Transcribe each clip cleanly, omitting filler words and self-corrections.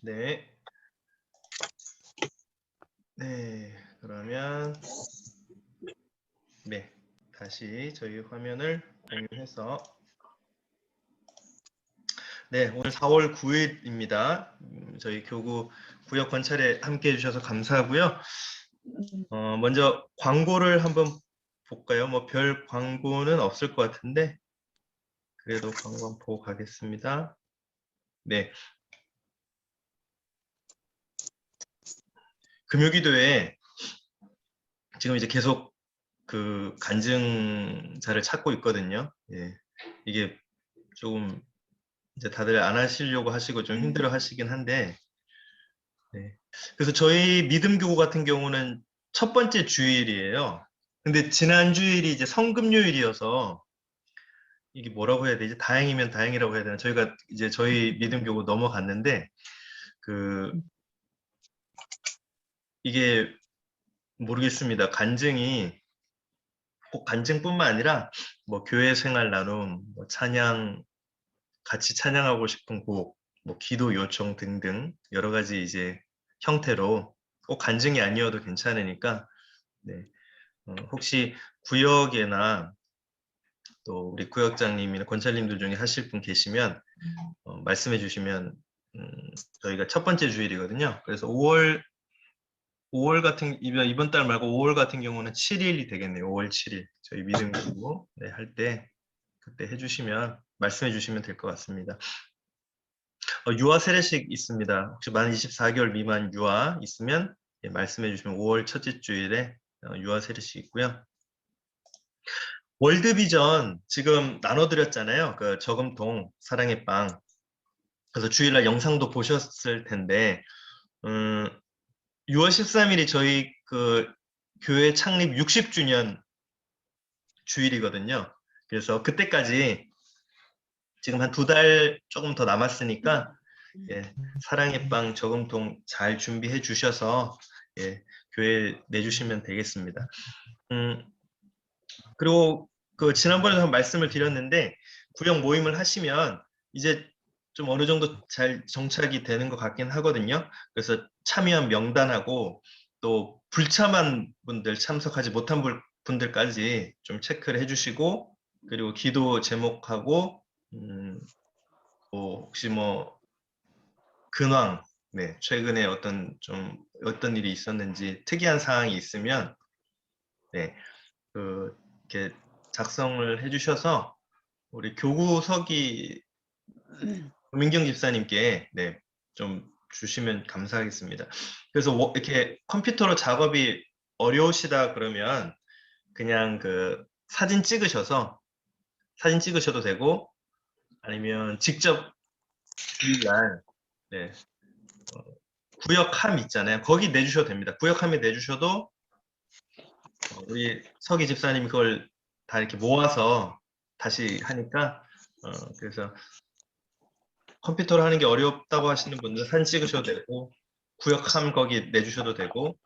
네. 네, 그러면 네, 다시 저희 화면을 공유해서 네, 오늘 4월 9일입니다. 저희 교구 구역 관찰에 함께 해주셔서 감사하고요. 먼저 광고를 한번 볼까요? 뭐 별 광고는 없을 것 같은데 그래도 광고 한번 보고 가겠습니다. 네, 금요기도에 지금 이제 계속 그 간증자를 찾고 있거든요. 예, 이게 조금 이제 다들 안 하시려고 하시고 좀 힘들어 하시긴 한데, 네. 그래서 저희 믿음교구 같은 경우는 첫 번째 주일이에요. 근데 지난 주일이 이제 성금요일이어서 이게 뭐라고 해야 되지? 다행이면 다행이라고 해야 되나? 저희가 이제 저희 믿음교구 넘어갔는데 그 이게 모르겠습니다. 간증이 꼭 간증뿐만 아니라 뭐 교회 생활 나눔, 뭐 찬양 같이 찬양하고 싶은 곡, 뭐 기도 요청 등등 여러 가지 이제 형태로 꼭 간증이 아니어도 괜찮으니까 네. 혹시 구역에나 또 우리 구역장님이나 권찰님들 중에 하실 분 계시면 말씀해 주시면 저희가 첫 번째 주일이거든요. 그래서 5월 같은 이번 달 말고 5월 같은 경우는 7일이 되겠네요. 5월 7일 저희 믿음 교구 네, 할 때 그때 해주시면 말씀해 주시면 될 것 같습니다. 유아 세례식 있습니다. 혹시 만 24개월 미만 유아 있으면 예, 말씀해 주시면 5월 첫째 주일에 유아 세례식 있고요. 월드비전 지금 나눠드렸잖아요. 그 저금통 사랑의 빵. 그래서 주일날 영상도 보셨을 텐데 6월 13일이 저희 그 교회 창립 60주년 주일이거든요. 그래서 그때까지 지금 한 2달 조금 더 남았으니까 예, 사랑의 빵 저금통 잘 준비해 주셔서 예, 교회에 내주시면 되겠습니다. 그리고 그 지난번에도 한 말씀을 드렸는데 구역 모임을 하시면 이제 좀 어느 정도 잘 정착이 되는 것 같긴 하거든요. 그래서 참여한 명단하고 또 불참한 분들, 참석하지 못한 분들까지 좀 체크를 해주시고 그리고 기도 제목하고 뭐 혹시 뭐 근황, 네, 최근에 어떤 일이 있었는지 특이한 사항이 있으면 네, 이렇게 작성을 해주셔서 우리 교구서기 민경 집사님께 네, 좀 주시면 감사하겠습니다. 그래서 이렇게 컴퓨터로 작업이 어려우시다 그러면 그냥 사진 찍으셔서 사진 찍으셔도 되고 아니면 직접 주일날 네, 구역함 있잖아요. 거기 내주셔도 됩니다. 구역함에 내주셔도 우리 서기 집사님이 그걸 다 이렇게 모아서 다시 하니까 그래서 컴퓨터로 하는 게 어렵다고 하시는 분들 사진 찍으셔도 되고 구역함 거기 내주셔도 되고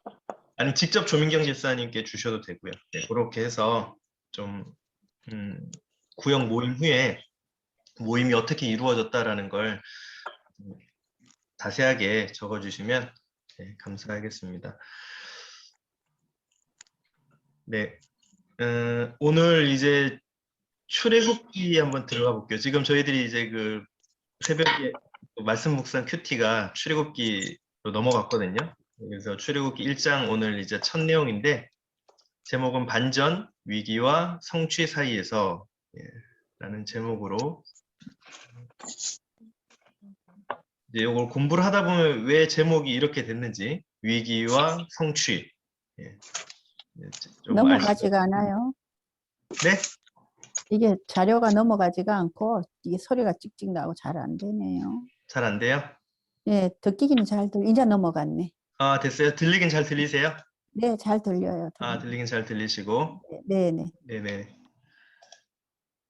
아니면 직접 조민경 집사님께 주셔도 되고요. 네, 그렇게 해서 좀 구역 모임 후에 모임이 어떻게 이루어졌다라는 걸 자세하게 적어주시면 네, 감사하겠습니다. 네, 오늘 이제 출애굽기 한번 들어가 볼게요. 지금 저희들이 이제 새벽에 말씀 묵상 큐티가 출애굽기로 넘어갔거든요. 그래서 출애굽기 1장 오늘 이제 첫 내용인데 제목은 반전, 위기와 성취 사이에서 라는 제목으로 이제 이걸 공부를 하다 보면 왜 제목이 이렇게 됐는지 위기와 성취 좀 넘어가지가 않아요. 네? 이게 자료가 넘어가지가 않고 이게 소리가 찍찍 나고 잘 안 되네요. 잘 안 돼요? 네, 듣기는 잘 이제 넘어갔네. 아, 됐어요? 들리긴 잘 들리세요? 네, 잘 들려요. 아, 들리긴 잘 들리시고. 네네. 네네.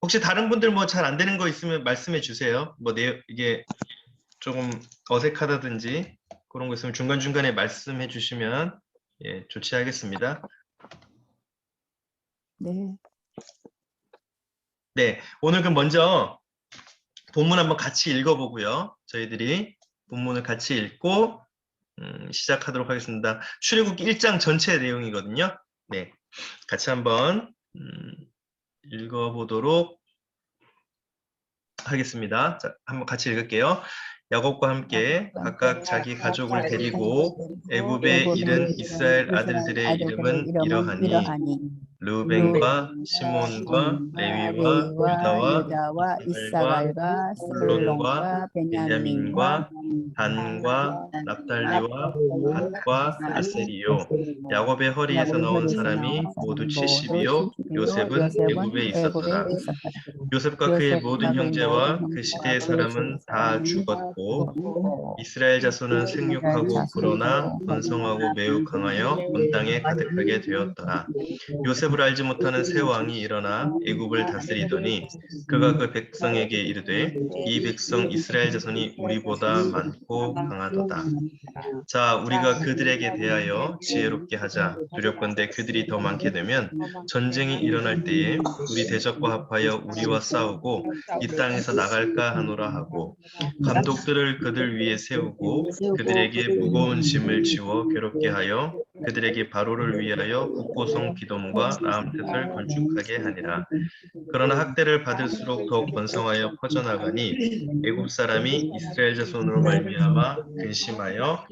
혹시 다른 분들 뭐 잘 안 되는 거 있으면 말씀해 주세요. 뭐 이게 조금 어색하다든지 그런 거 있으면 중간중간에 말씀해 주시면 예, 좋지 하겠습니다. 네. 네, 오늘 그럼 먼저 본문 한번 같이 읽어보고요. 저희들이 본문을 같이 읽고 시작하도록 하겠습니다. 출애굽기 1장 전체 내용이거든요. 네, 같이 한번 읽어보도록 하겠습니다. 자, 한번 같이 읽을게요. 야곱과 함께 각각 자기 가족을 데리고 애굽에 이른 이스라엘 아들들의 이름은 이러하니 르벤과 시몬과 레위와 유다와 이스라엘과 스불론과 베냐민과 단과 납달리와 갓과 아셀이요. 야곱의 허리에서 나온 사람이 모두 70이요. 요셉은 애굽에 있었더라. 요셉과 그의 모든 형제와 그 시대의 사람은 다 죽었고 이스라엘 자손은 생육하고 불어나 번성하고 매우 강하여 온 땅에 가득하게 되었더라. 요셉을 알지 못하는 새 왕이 일어나 애굽을 다스리더니 그가 그 백성에게 이르되 이 백성 이스라엘 자손이 우리보다 많고 강하도다. 자, 우리가 그들에게 대하여 지혜롭게 하자. 두렵건대 그들이 더 많게 되면 전쟁이 일어날 때에 우리 대적과 합하여 우리와 싸우고 이 땅에서 나갈까 하노라 하고 감독들을 그들 위에 세우고 그들에게 무거운 짐을 지워 괴롭게 하여 그들에게 바로를 위하여 북보성 비돔과 라암셋을 건축하게 하니라. 그러나 학대를 받을수록 더욱 번성하여 퍼져나가니 애굽 사람이 이스라엘 자손으로 말미암아 근심하여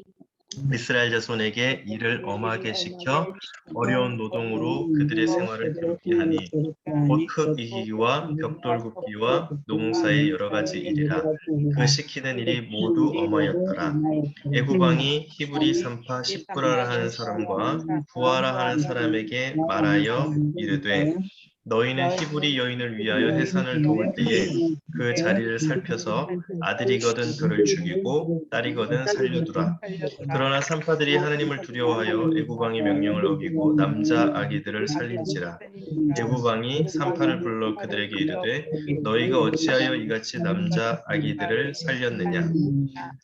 이스라엘 자손에게 일을 엄하게 시켜 어려운 노동으로 그들의 생활을 괴롭게 하니 곧 흙 이기기와 벽돌 굽기와 농사의 여러 가지 일이라 그 시키는 일이 모두 엄하였더라. 애굽 왕이 히브리 산파 십부라라 하는 사람과 부하라 하는 사람에게 말하여 이르되 너희는 히브리 여인을 위하여 해산을 도울 때에 그 자리를 살펴서 아들이거든 그를 죽이고 딸이거든 살려두라. 그러나 산파들이 하느님을 두려워하여 애굽 왕의 명령을 어기고 남자 아기들을 살린지라. 애굽 왕이 산파를 불러 그들에게 이르되 너희가 어찌하여 이같이 남자 아기들을 살렸느냐.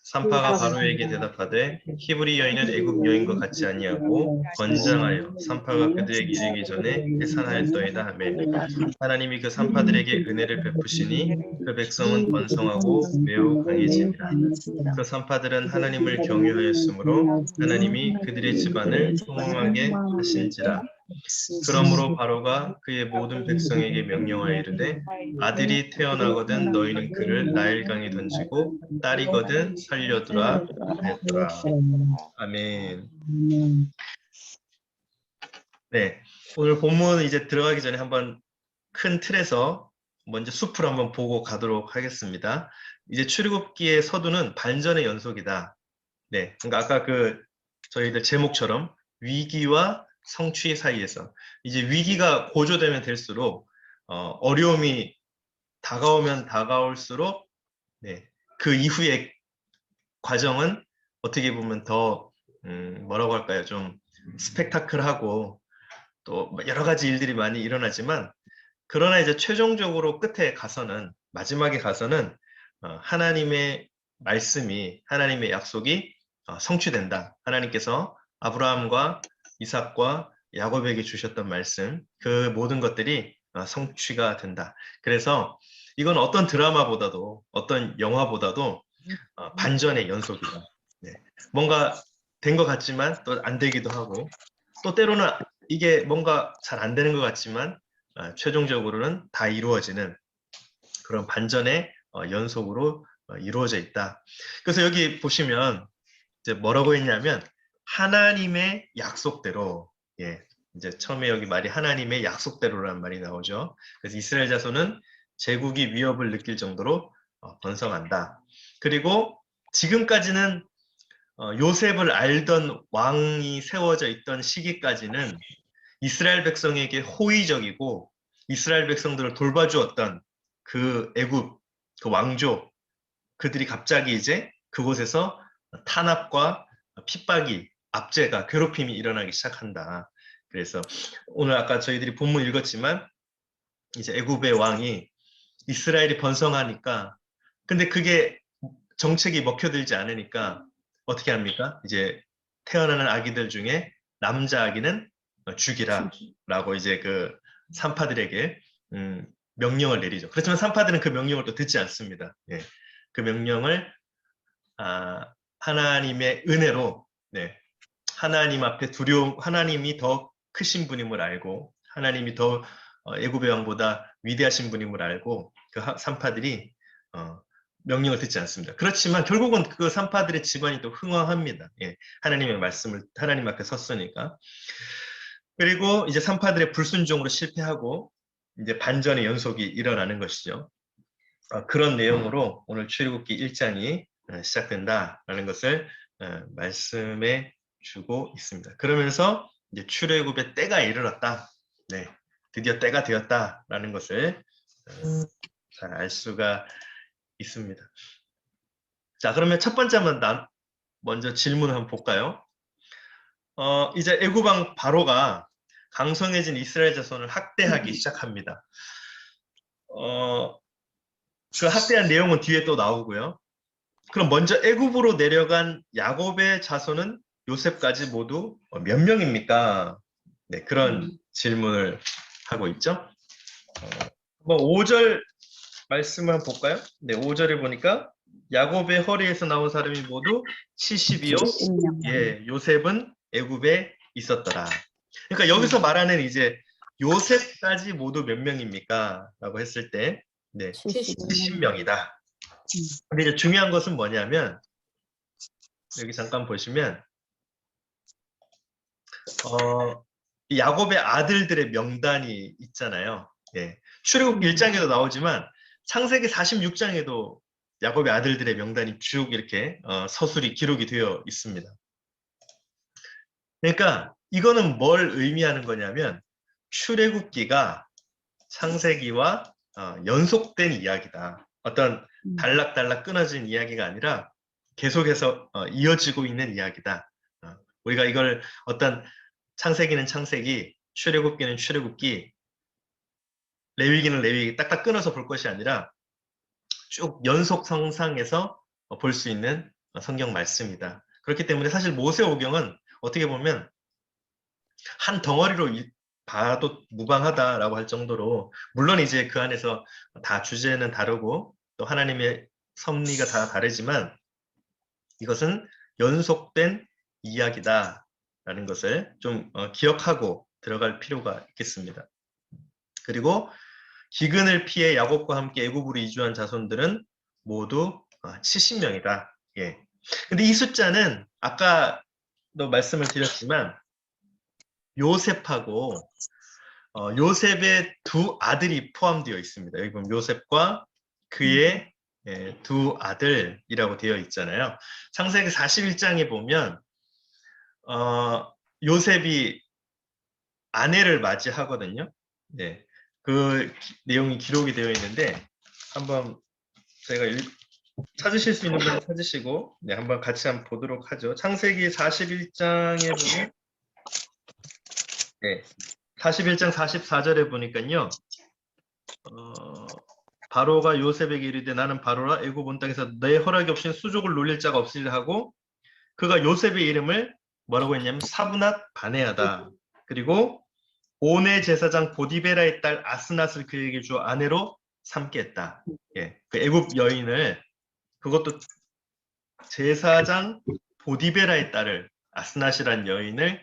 산파가 바로에게 대답하되 히브리 여인은 애굽 여인과 같지 아니하고 건장하여 산파가 그들에게 이르기 전에 해산하였더이다 하매 하나님이 그 산파들에게 은혜를 베푸시니 그 백성은 번성하고 매우 강해지니라. 그 산파들은 하나님을 경유하였으므로 하나님이 그들의 집안을 통용하게 하신지라. 그러므로 바로가 그의 모든 백성에게 명령하여 이르되 아들이 태어나거든 너희는 그를 나일강에 던지고 딸이거든 살려두라 하였더라. 아멘. 네, 오늘 본문 이제 들어가기 전에 한번 큰 틀에서 먼저 숲을 한번 보고 가도록 하겠습니다. 이제 출애굽기의 서두는 반전의 연속이다. 네, 그러니까 아까 그 저희들 제목처럼 위기와 성취 사이에서 이제 위기가 고조되면 될수록 어려움이 다가오면 다가올수록 네, 그 이후의 과정은 어떻게 보면 더 뭐라고 할까요? 좀 스펙타클하고 또 여러 가지 일들이 많이 일어나지만 그러나 이제 최종적으로 끝에 가서는 마지막에 가서는 하나님의 말씀이 하나님의 약속이 성취된다. 하나님께서 아브라함과 이삭과 야곱에게 주셨던 말씀 그 모든 것들이 성취가 된다. 그래서 이건 어떤 드라마보다도 어떤 영화보다도 반전의 연속이다. 네. 뭔가 된 것 같지만 또 안 되기도 하고 또 때로는 이게 뭔가 잘 안 되는 것 같지만 최종적으로는 다 이루어지는 그런 반전의 연속으로 이루어져 있다. 그래서 여기 보시면 이제 뭐라고 했냐면 하나님의 약속대로 예, 이제 처음에 여기 말이 하나님의 약속대로라는 말이 나오죠. 그래서 이스라엘 자손은 제국이 위협을 느낄 정도로 번성한다. 그리고 지금까지는 요셉을 알던 왕이 세워져 있던 시기까지는 이스라엘 백성에게 호의적이고 이스라엘 백성들을 돌봐주었던 그 애굽, 그 왕조, 그들이 갑자기 이제 그곳에서 탄압과 핍박이, 압제가, 괴롭힘이 일어나기 시작한다. 그래서 오늘 아까 저희들이 본문 읽었지만 이제 애굽의 왕이 이스라엘이 번성하니까 근데 그게 정책이 먹혀들지 않으니까 어떻게 합니까? 이제 태어나는 아기들 중에 남자 아기는 죽이라 라고 이제 그 산파들에게 명령을 내리죠. 그렇지만 산파들은 그 명령을 또 듣지 않습니다. 예. 그 명령을 하나님의 은혜로 네. 하나님 앞에 하나님이 더 크신 분임을 알고 하나님이 더 애굽의 왕보다 위대하신 분임을 알고 그 산파들이 명령을 듣지 않습니다. 그렇지만 결국은 그 산파들의 집안이 또 흥왕합니다. 예, 하나님의 말씀을 하나님 앞에 섰으니까. 그리고 이제 산파들의 불순종으로 실패하고 이제 반전의 연속이 일어나는 것이죠. 그런 내용으로 오늘 출애굽기 1장이 시작된다라는 것을 말씀해 주고 있습니다. 그러면서 이제 출애굽의 때가 이르렀다. 네, 드디어 때가 되었다라는 것을 잘 알 수가 있습니다. 자, 그러면 첫 번째 먼저 질문을 한번 볼까요? 이제 애굽왕 바로가 강성해진 이스라엘 자손을 학대하기 시작합니다. 그 학대한 내용은 뒤에 또 나오고요. 그럼 먼저 애굽으로 내려간 야곱의 자손은 요셉까지 모두 몇 명입니까? 네, 그런 질문을 하고 있죠. 한번 5절 말씀을 한번 볼까요? 네, 5절에 보니까 야곱의 허리에서 나온 사람이 모두 70이요. 70명. 예, 요셉은 애굽에 있었더라. 그러니까 여기서 말하는 이제 요셉까지 모두 몇 명입니까? 라고 했을 때 네, 70명이다. 근데 이제 중요한 것은 뭐냐면 여기 잠깐 보시면 이 야곱의 아들들의 명단이 있잖아요. 예. 출애굽기 1장에도 나오지만 창세기 46장에도 야곱의 아들들의 명단이 쭉 이렇게 서술이 기록이 되어 있습니다. 그러니까 이거는 뭘 의미하는 거냐면 출애굽기가 창세기와 연속된 이야기다. 어떤 단락단락 끊어진 이야기가 아니라 계속해서 이어지고 있는 이야기다. 우리가 이걸 어떤 창세기는 창세기, 출애굽기는 출애굽기, 레위기는 레위기 딱딱 끊어서 볼 것이 아니라 쭉 연속 성상에서 볼 수 있는 성경 말씀이다. 그렇기 때문에 사실 모세오경은 어떻게 보면 한 덩어리로 봐도 무방하다라고 할 정도로 물론 이제 그 안에서 다 주제는 다르고 또 하나님의 섭리가 다 다르지만 이것은 연속된 이야기다라는 것을 좀 기억하고 들어갈 필요가 있겠습니다. 그리고 기근을 피해 야곱과 함께 애굽으로 이주한 자손들은 모두 70명이다. 예. 근데 이 숫자는 아까도 말씀을 드렸지만 요셉하고 요셉의 두 아들이 포함되어 있습니다. 여기 보면 요셉과 그의 두 아들이라고 되어 있잖아요. 창세기 41장에 보면 요셉이 아내를 맞이하거든요. 네, 그 내용이 기록이 되어 있는데 한번 제가 찾으실 수 있는 분 찾으시고 네, 한번 같이 한번 보도록 하죠. 창세기 41장에 보면 네, 41장 44절에 보니까요. 바로가 요셉에게 이르되 나는 바로라 애굽 온 땅에서 내 허락이 없이는 수족을 놀릴 자가 없으리라 하고 그가 요셉의 이름을 뭐라고 했냐면 사브낫 바네아다. 그리고 온의 제사장 보디베라의 딸 아스낫을 그에게 주어 아내로 삼게 했다. 예, 그 애굽 여인을 그것도 제사장 보디베라의 딸을 아스낫이란 여인을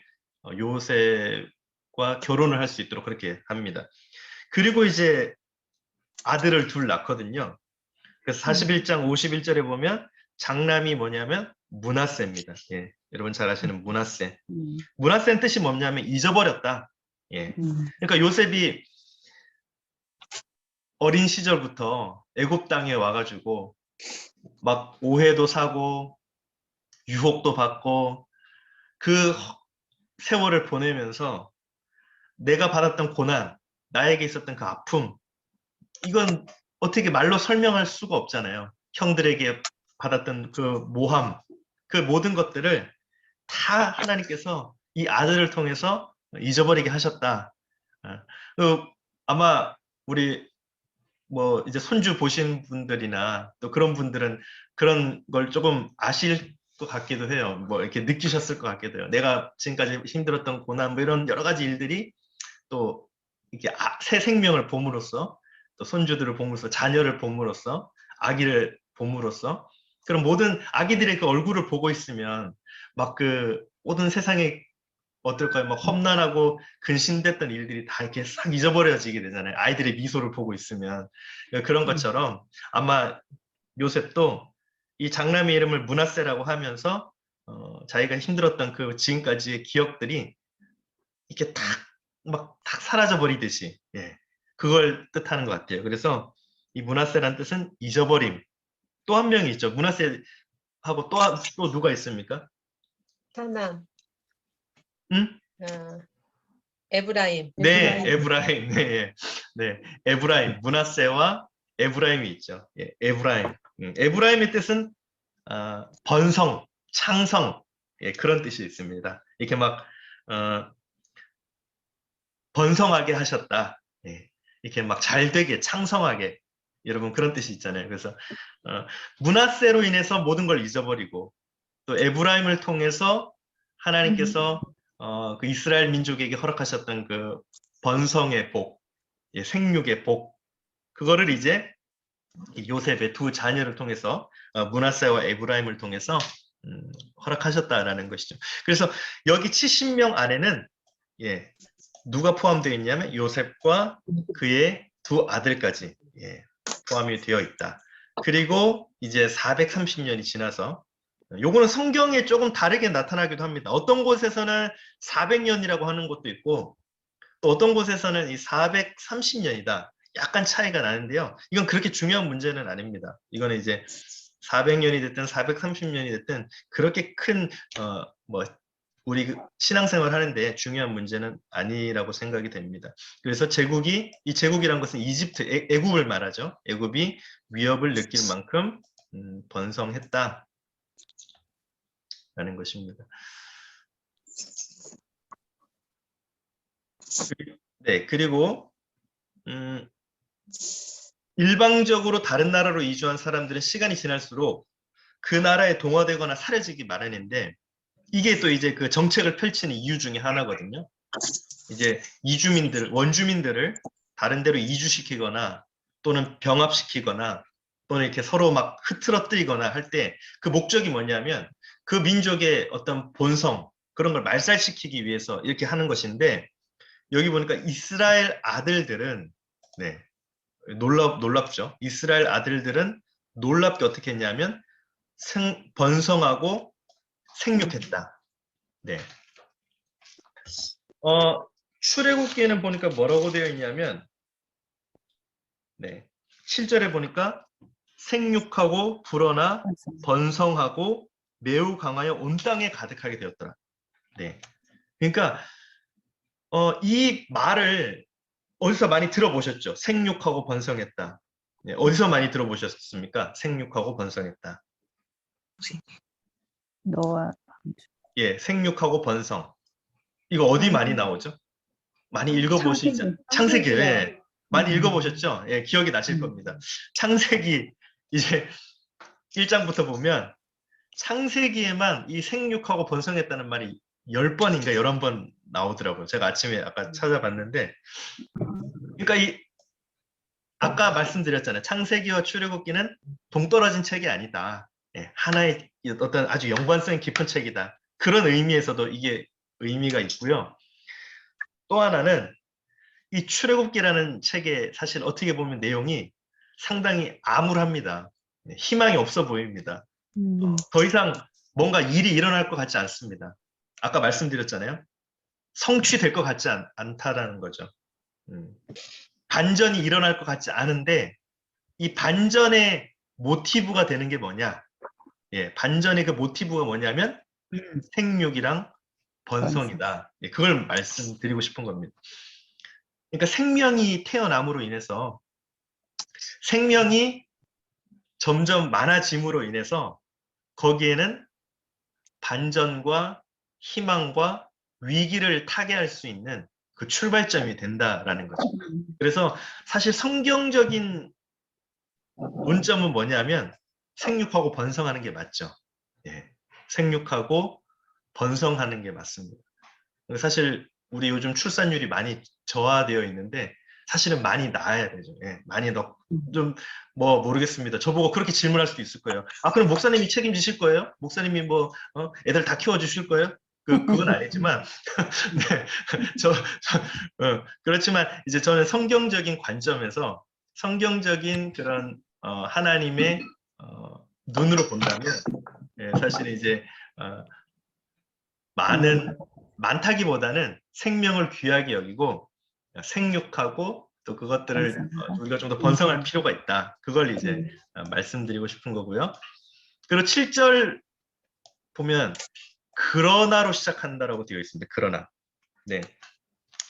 요셉과 결혼을 할 수 있도록 그렇게 합니다. 그리고 이제 아들을 둘 낳거든요. 그래서 41장 51절에 보면 장남이 뭐냐면 므낫세입니다. 예, 여러분 잘 아시는 므낫세. 므낫세는 뜻이 뭐냐면 잊어버렸다. 예. 그러니까 요셉이 어린 시절부터 애굽 땅에 와가지고 막 오해도 사고 유혹도 받고 그 세월을 보내면서 내가 받았던 고난, 나에게 있었던 그 아픔, 이건 어떻게 말로 설명할 수가 없잖아요. 형들에게 받았던 그 모함, 그 모든 것들을 다 하나님께서 이 아들을 통해서 잊어버리게 하셨다. 아마 우리 뭐 이제 손주 보신 분들이나 또 그런 분들은 그런 걸 조금 아실 것 같기도 해요. 뭐 이렇게 느끼셨을 것 같기도 해요. 내가 지금까지 힘들었던 고난 뭐 이런 여러 가지 일들이 또 이렇게 새 생명을 봄으로써 또 손주들을 봄으로써 자녀를 봄으로써 아기를 봄으로써 그런 모든 아기들의 그 얼굴을 보고 있으면 막 그 모든 세상에 어떨까요? 막 험난하고 근심됐던 일들이 다 이렇게 싹 잊어버려지게 되잖아요. 아이들의 미소를 보고 있으면 그런 것처럼 아마 요셉도 이 장남의 이름을 므낫세라고 하면서 자기가 힘들었던 그 지금까지의 기억들이 이렇게 탁 사라져 버리듯이 예, 그걸 뜻하는 것 같아요. 그래서 이 므낫세란 뜻은 잊어버림. 또 한 명이 있죠. 므낫세하고 또 누가 있습니까? 장남, 응? 에브라임. 네, 에브라임. 네, 예. 네, 에브라임. 므낫세와 에브라임이 있죠. 예, 에브라임. 에브라임의 뜻은 번성, 창성, 예, 그런 뜻이 있습니다. 이렇게 막 번성하게 하셨다. 예, 이렇게 막 잘되게, 창성하게. 여러분 그런 뜻이 있잖아요. 그래서 므낫세로 인해서 모든 걸 잊어버리고 또 에브라임을 통해서 하나님께서 그 이스라엘 민족에게 허락하셨던 그 번성의 복, 예, 생육의 복, 그거를 이제 요셉의 두 자녀를 통해서 므낫세와 에브라임을 통해서 허락하셨다라는 것이죠. 그래서 여기 70명 안에는 예, 누가 포함되어 있냐면 요셉과 그의 두 아들까지 예, 포함이 되어 있다. 그리고 이제 430년이 지나서 요거는 성경에 조금 다르게 나타나기도 합니다. 어떤 곳에서는 400년이라고 하는 것도 있고 또 어떤 곳에서는 이 430년이다. 약간 차이가 나는데요. 이건 그렇게 중요한 문제는 아닙니다. 이거는 이제 400년이 됐든 430년이 됐든 그렇게 큰 뭐 우리 신앙생활 하는데 중요한 문제는 아니라고 생각이 됩니다. 그래서 이 제국이란 것은 이집트, 애굽을 말하죠. 애굽이 위협을 느낄 만큼 번성했다라는 것입니다. 네, 그리고 일방적으로 다른 나라로 이주한 사람들은 시간이 지날수록 그 나라에 동화되거나 사라지기 마련인데 이게 또 이제 그 정책을 펼치는 이유 중에 하나거든요. 이제 원주민들을 다른 데로 이주시키거나 또는 병합시키거나 또는 이렇게 서로 막 흐트러뜨리거나 할 때 그 목적이 뭐냐면 그 민족의 어떤 본성 그런 걸 말살시키기 위해서 이렇게 하는 것인데 여기 보니까 이스라엘 아들들은 네, 놀랍죠. 이스라엘 아들들은 놀랍게 어떻게 했냐면 번성하고 생육했다. 네. 출애굽기에는 보니까 뭐라고 되어 있냐면, 네, 7절에 보니까 생육하고 불어나 번성하고 매우 강하여 온 땅에 가득하게 되었더라. 네, 그러니까 이 말을 어디서 많이 들어보셨죠? 생육하고 번성했다. 네, 어디서 많이 들어보셨습니까? 생육하고 번성했다. 노아. 예, 생육하고 번성. 이거 어디 많이 나오죠? 많이 읽어보시죠. 창세기, 예, 많이 읽어보셨죠? 예, 기억이 나실 겁니다. 창세기 이제 1장부터 보면 창세기에만 이 생육하고 번성했다는 말이 10번인가 11번 나오더라고요. 제가 아침에 아까 찾아봤는데, 그러니까 아까 말씀드렸잖아요. 창세기와 출애굽기는 동떨어진 책이 아니다. 예, 하나의 어떤 아주 연관성이 깊은 책이다. 그런 의미에서도 이게 의미가 있고요. 또 하나는 이 출애굽기라는 책에 사실 어떻게 보면 내용이 상당히 암울합니다. 예, 희망이 없어 보입니다. 더 이상 뭔가 일이 일어날 것 같지 않습니다. 아까 말씀드렸잖아요. 성취될 것 같지 않다라는 거죠. 반전이 일어날 것 같지 않은데 이 반전의 모티브가 되는 게 뭐냐? 예, 반전의 그 모티브가 뭐냐면 생육이랑 번성이다. 예, 그걸 말씀드리고 싶은 겁니다. 그러니까 생명이 태어남으로 인해서 생명이 점점 많아짐으로 인해서 거기에는 반전과 희망과 위기를 타개할 수 있는 그 출발점이 된다라는 거죠. 그래서 사실 성경적인 논점은 뭐냐면 생육하고 번성하는 게 맞죠. 예, 생육하고 번성하는 게 맞습니다. 사실 우리 요즘 출산율이 많이 저하되어 있는데 사실은 많이 낳아야 되죠. 예, 많이 좀 뭐 모르겠습니다. 저보고 그렇게 질문할 수도 있을 거예요. 아, 그럼 목사님이 책임지실 거예요? 목사님이 뭐 애들 다 키워주실 거예요? 그건 아니지만 네, 그렇지만 이제 저는 성경적인 관점에서 성경적인 그런 하나님의 눈으로 본다면 사실 이제 많다기보다는 생명을 귀하게 여기고 생육하고 또 그것들을 우리가 좀 더 번성할 필요가 있다. 그걸 이제 말씀드리고 싶은 거고요. 그리고 7절 보면 그러나로 시작한다라고 되어 있습니다. 그러나. 네.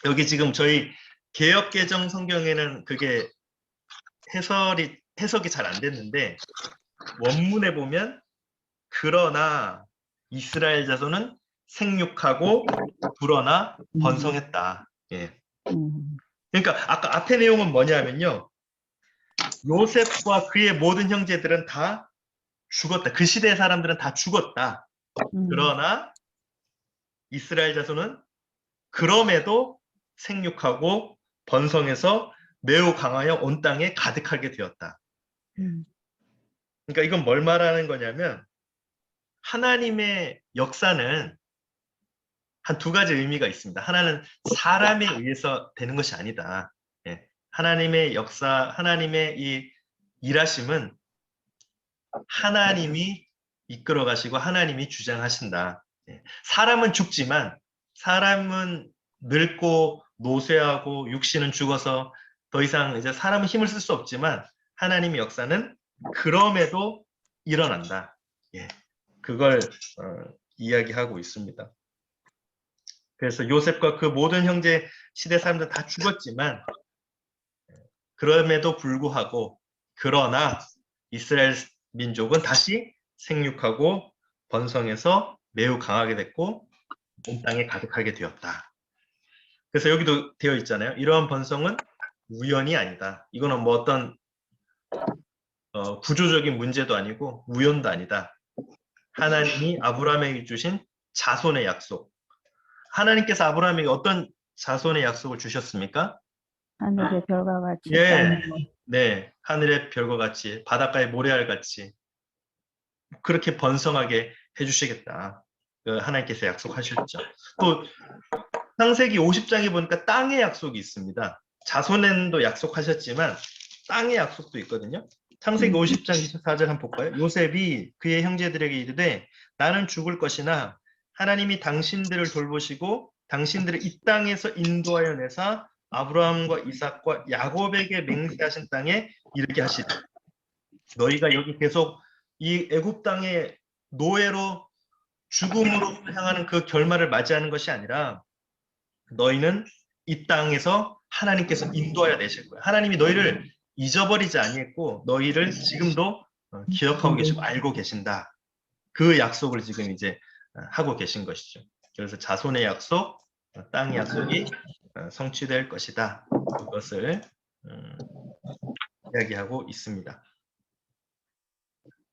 여기 지금 저희 개역개정 성경에는 그게 해석이 잘 안 됐는데 원문에 보면 그러나 이스라엘 자손은 생육하고 불어나 번성했다. 예. 그러니까 아까 앞에 내용은 뭐냐면요. 요셉과 그의 모든 형제들은 다 죽었다. 그 시대의 사람들은 다 죽었다. 그러나 이스라엘 자손은 그럼에도 생육하고 번성해서 매우 강하여 온 땅에 가득하게 되었다. 그러니까 이건 뭘 말하는 거냐면 하나님의 역사는 한 두 가지 의미가 있습니다. 하나는 사람에 의해서 되는 것이 아니다. 예. 하나님의 역사, 하나님의 이 일하심은 하나님이 이끌어 가시고 하나님이 주장하신다. 예. 사람은 죽지만 사람은 늙고 노쇠하고 육신은 죽어서 더 이상 이제 사람은 힘을 쓸 수 없지만 하나님의 역사는 그럼에도 일어난다. 예. 그걸 이야기하고 있습니다. 그래서 요셉과 그 모든 형제 시대 사람들 다 죽었지만 그럼에도 불구하고 그러나 이스라엘 민족은 다시 생육하고 번성해서 매우 강하게 됐고 온 땅에 가득하게 되었다. 그래서 여기도 되어 있잖아요. 이러한 번성은 우연이 아니다. 이거는 뭐 어떤 구조적인 문제도 아니고 우연도 아니다. 하나님이 아브라함에게 주신 자손의 약속. 하나님께서 아브라함에게 어떤 자손의 약속을 주셨습니까? 하늘의 별과 같이. 예, 네, 하늘의 별과 같이, 바닷가의 모래알 같이 그렇게 번성하게 해주시겠다. 하나님께서 약속하셨죠. 또 창세기 50장에 보니까 땅의 약속이 있습니다. 자손에도 약속하셨지만 땅의 약속도 있거든요. 창세기 50장 24절 한번 볼까요? 요셉이 그의 형제들에게 이르되 나는 죽을 것이나 하나님이 당신들을 돌보시고 당신들을 이 땅에서 인도하여 내사 아브라함과 이삭과 야곱에게 맹세하신 땅에 이르게 하시되 너희가 여기 계속 이 애굽 땅의 노예로 죽음으로 향하는 그 결말을 맞이하는 것이 아니라 너희는 이 땅에서 하나님께서 인도하여 내실 거야. 하나님이 너희를 잊어버리지 아니했고 너희를 지금도 기억하고 계시고 알고 계신다. 그 약속을 지금 이제 하고 계신 것이죠. 그래서 자손의 약속, 땅의 약속이 성취될 것이다. 그것을 이야기하고 있습니다.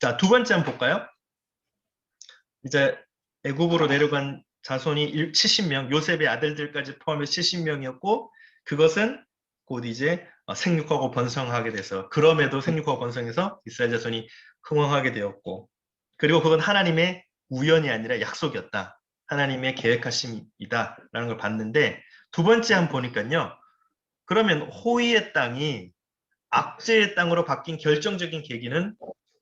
자, 두 번째 한번 볼까요? 이제 애굽으로 내려간 자손이 70명, 요셉의 아들들까지 포함해 70명이었고 그것은 곧 이제 생육하고 번성하게 돼서 그럼에도 생육하고 번성해서 이스라엘 자손이 흥왕하게 되었고 그리고 그건 하나님의 우연이 아니라 약속이었다. 하나님의 계획하심이다 라는 걸 봤는데 두 번째 한번 보니까요. 그러면 호위의 땅이 압제의 땅으로 바뀐 결정적인 계기는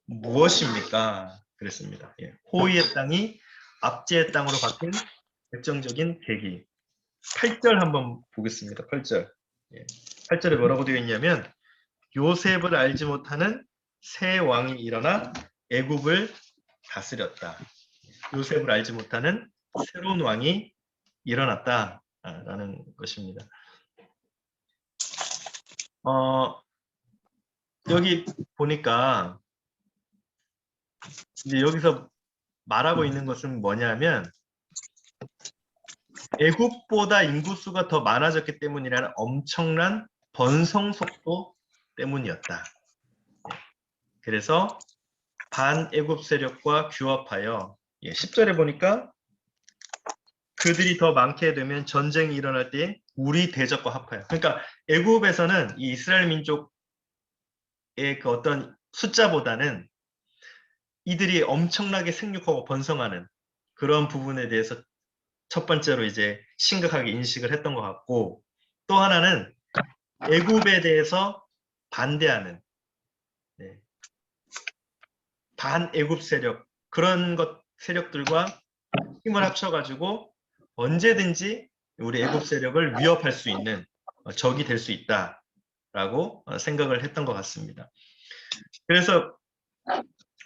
무엇입니까? 그랬습니다. 예. 호위의 땅이 압제의 땅으로 바뀐 결정적인 계기. 8절 한번 보겠습니다. 8절. 예. 8절에 뭐라고 되어 있냐면 요셉을 알지 못하는 새 왕이 일어나 애굽을 다스렸다. 요셉을 알지 못하는 새로운 왕이 일어났다라는 것입니다. 여기 보니까 이제 여기서 말하고 있는 것은 뭐냐면 애굽보다 인구수가 더 많아졌기 때문이라는 엄청난 번성 속도 때문이었다. 그래서 반애굽 세력과 규합하여 10절에 보니까 그들이 더 많게 되면 전쟁이 일어날 때 우리 대적과 합하여. 그러니까 애굽에서는 이 이스라엘 민족의 그 어떤 숫자보다는 이들이 엄청나게 생육하고 번성하는 그런 부분에 대해서 첫 번째로 이제 심각하게 인식을 했던 것 같고 또 하나는 애굽에 대해서 반대하는 반애굽 세력 그런 것 세력들과 힘을 합쳐가지고 언제든지 우리 애굽 세력을 위협할 수 있는 적이 될 수 있다라고 생각을 했던 것 같습니다. 그래서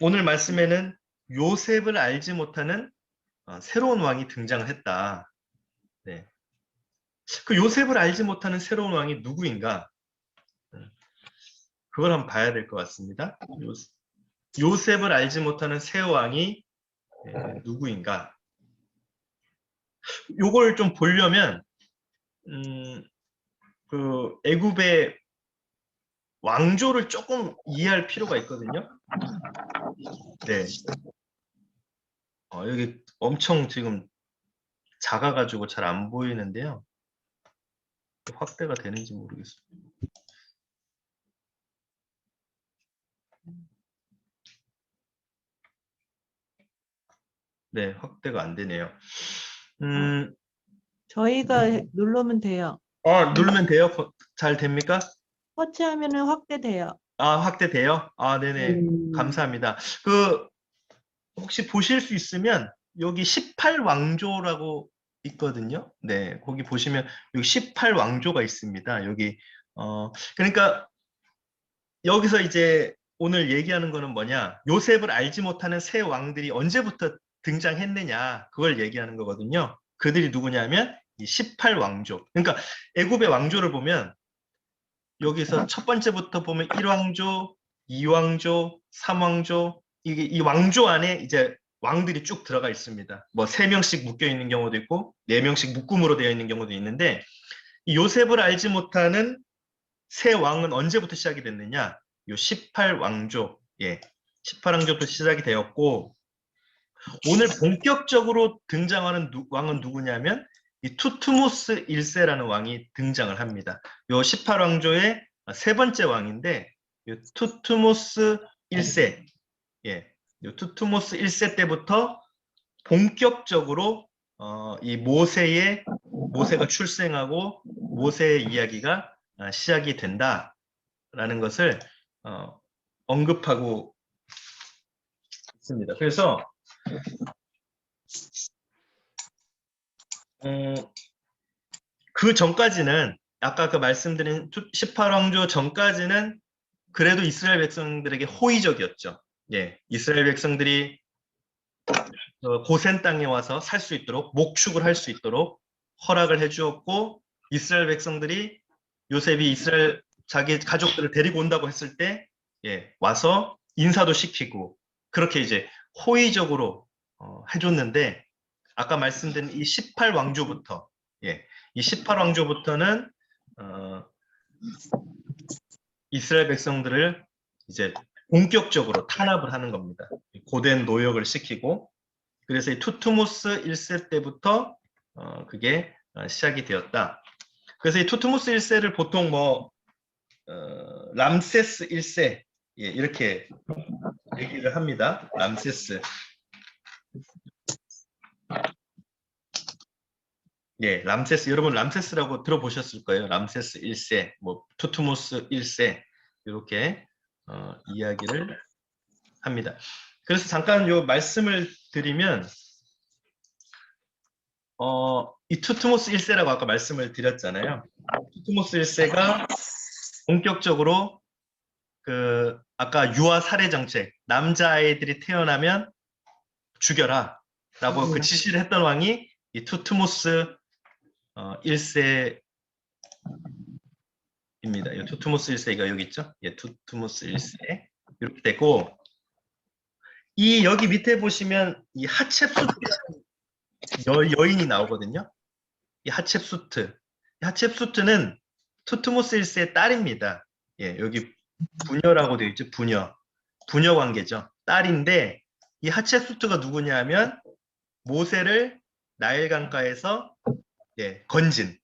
오늘 말씀에는 요셉을 알지 못하는 새로운 왕이 등장을 했다. 네. 그 요셉을 알지 못하는 새로운 왕이 누구인가? 그걸 한번 봐야 될 것 같습니다. 요셉을 알지 못하는 새 왕이 누구인가? 요걸 좀 보려면 그 애굽의 왕조를 조금 이해할 필요가 있거든요. 네. 여기 엄청 지금 작아가지고 잘 안 보이는데요. 확대가 되는지 모르겠어요. 네, 확대가 안 되네요. 저희가 누르면 돼요. 누르면 돼요? 잘 됩니까? 터치하면은 확대돼요. 확대돼요? 네네. 감사합니다. 그, 혹시 보실 수 있으면 여기 18왕조라고 있거든요. 네, 거기 보시면 여기 18왕조가 있습니다. 여기, 그러니까 여기서 이제 오늘 얘기하는 거는 뭐냐. 요셉을 알지 못하는 새 왕들이 언제부터 등장했느냐. 그걸 얘기하는 거거든요. 그들이 누구냐면 이 18왕조. 그러니까 애굽의 왕조를 보면 여기서 첫 번째부터 보면 1왕조, 2왕조, 3왕조, 이 왕조 안에 이제 왕들이 쭉 들어가 있습니다. 뭐 3명씩 묶여 있는 경우도 있고 4명씩 묶음으로 되어 있는 경우도 있는데 이 요셉을 알지 못하는 새 왕은 언제부터 시작이 됐느냐? 요 18왕조, 18왕조부터 시작이 되었고 오늘 본격적으로 등장하는 왕은 누구냐면 이 투트모스 1세라는 왕이 등장을 합니다. 요 18왕조의 세 번째 왕인데 요 투트모스 1세, 요 투트모스 1세 때부터 본격적으로 이 모세가 출생하고 모세의 이야기가 시작이 된다라는 것을 언급하고 있습니다. 그래서 그 전까지는 아까 그 말씀드린 18왕조 전까지는 그래도 이스라엘 백성들에게 호의적이었죠. 예, 이스라엘 백성들이 고센 땅에 와서 살 수 있도록 목축을 할 수 있도록 허락을 해주었고 이스라엘 백성들이 요셉이 이스라엘 자기 가족들을 데리고 온다고 했을 때 예, 와서 인사도 시키고 그렇게 이제 호의적으로 해줬는데 아까 말씀드린 이 18왕조부터 예, 이 18왕조부터는 이스라엘 백성들을 이제 본격적으로 탄압을 하는 겁니다. 고된 노역을 시키고 그래서 이 투트모스 1세 때부터 그게 시작이 되었다. 그래서 이 투트모스 1세를 보통 뭐 람세스 1세 예, 이렇게 얘기를 합니다. 람세스. 예, 람세스 여러분 람세스라고 들어보셨을 거예요. 람세스 1세, 뭐 투트모스 1세 이렇게 이야기를 합니다. 그래서 잠깐 요 말씀을 드리면 이 투트모스 1세라고 아까 말씀을 드렸잖아요. 투트모스 1세가 본격적으로 그 아까 유아 살해 정책, 남자아이들이 태어나면 죽여라 라고 그 지시를 했던 왕이 이 투트모스 1세입니다. 이 투트모스 1세가 여기 있죠? 예, 투트모스 1세 이렇게 되고 이 여기 밑에 보시면 이 하첵수트라는 여인이 나오거든요. 이 하첵수트. 하첵수트는 투트모스 1세의 딸입니다. 예, 여기 부녀라고 되어 있죠. 부녀. 부녀 관계죠. 딸인데 이 하첵수트가 누구냐면 모세를 나일 강가에서 예, 건진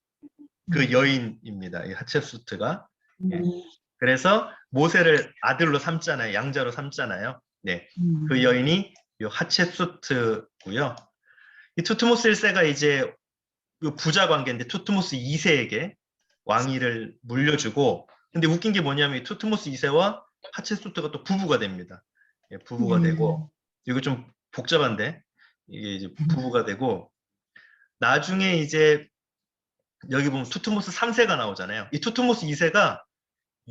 그 여인입니다. 이 하첵수트가. 예. 그래서 모세를 아들로 삼잖아요. 양자로 삼잖아요. 네. 그 여인이 이 하첵수트고요. 이 투트모스 1세가 이제 이 부자 관계인데 투트모스 2세에게 왕위를 물려주고 근데 웃긴 게 뭐냐면 이 투트모스 2세와 하첵수트가 또 부부가 됩니다. 예, 부부가 되고 이거 좀 복잡한데 이게 이제 부부가 되고 나중에 이제 여기 보면 투트모스 3세가 나오잖아요. 이 투트모스 2세가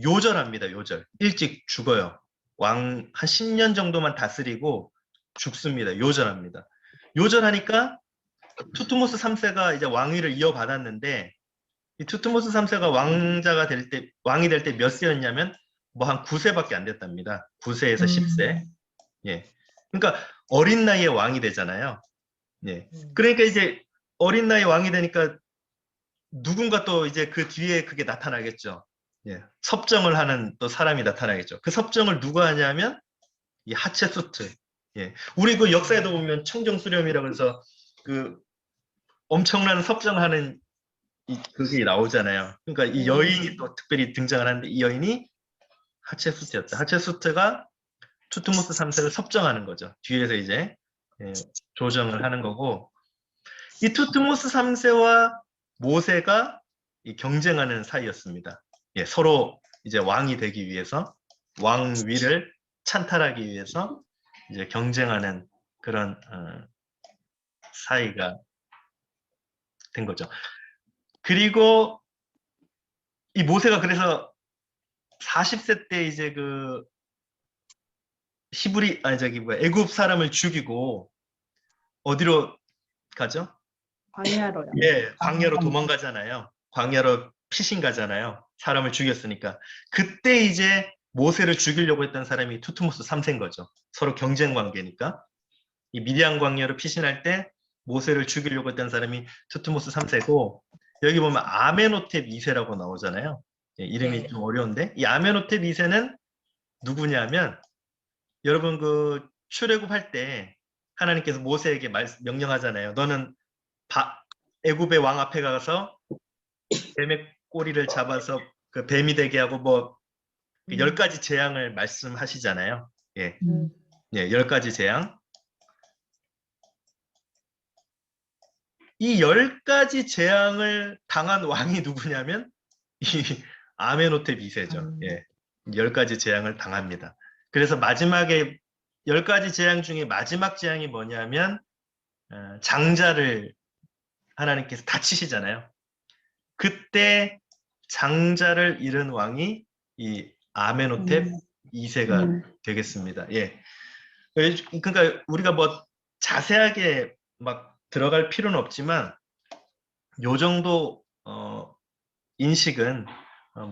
요절합니다. 요절. 일찍 죽어요. 왕 한 10년 정도만 다스리고 죽습니다. 요절합니다. 요절하니까 투트모스 3세가 이제 왕위를 이어받았는데 이 투트모스 3세가 왕이 될 때 몇 세였냐면 뭐 한 9세밖에 안 됐답니다. 9세에서 10세. 예. 그러니까 어린 나이에 왕이 되잖아요. 예. 그러니까 이제 어린 나이에 왕이 되니까 누군가 또 이제 그 뒤에 그게 나타나겠죠. 예. 섭정을 하는 또 사람이 나타나겠죠. 그 섭정을 누가 하냐면 이 하첵수트. 예. 우리 그 역사에도 보면 청정수렴이라고 해서 그 엄청난 섭정하는 그게 나오잖아요. 그러니까 이 여인이 또 특별히 등장을 하는데 이 여인이 하첵수트였다. 하첵수트가 투트모스 3세를 섭정하는 거죠. 뒤에서 이제 예, 조정을 하는 거고 이 투트모스 3세와 모세가 경쟁하는 사이였습니다. 예, 서로 이제 왕이 되기 위해서 왕위를 찬탈하기 위해서 이제 경쟁하는 그런 사이가 된 거죠. 그리고 이 모세가 그래서 40세 때 이제 그 애굽 사람을 죽이고 어디로 가죠? 광야로요. 예, 광야로 도망가잖아요. 광야로 피신 가잖아요. 사람을 죽였으니까. 그때 이제 모세를 죽이려고 했던 사람이 투트모스 3세인 거죠. 서로 경쟁 관계니까. 이 미디안 광야로 피신할 때 모세를 죽이려고 했던 사람이 투트모스 3세고 여기 보면 아메노텝 2세라고 나오잖아요. 예, 이름이 좀 어려운데 이 아메노텝 2세는 누구냐면 여러분 그 출애굽할 때 하나님께서 모세에게 명령하잖아요. 너는 애굽의 왕 앞에 가서 뱀의 꼬리를 잡아서 그 뱀이 되게 하고 뭐 10가지 재앙을 말씀하시잖아요. 예. 예, 10가지 재앙. 이 10가지 재앙을 당한 왕이 누구냐면 이 아메노텝 2세죠. 예. 10가지 재앙을 당합니다. 그래서 마지막에 10가지 재앙 중에 마지막 재앙이 뭐냐면 장자를 하나님께서 다치시잖아요. 그때 장자를 잃은 왕이 이 아메노텝 2세가 되겠습니다. 예. 그러니까 우리가 뭐 자세하게 막 들어갈 필요는 없지만 요 정도 인식은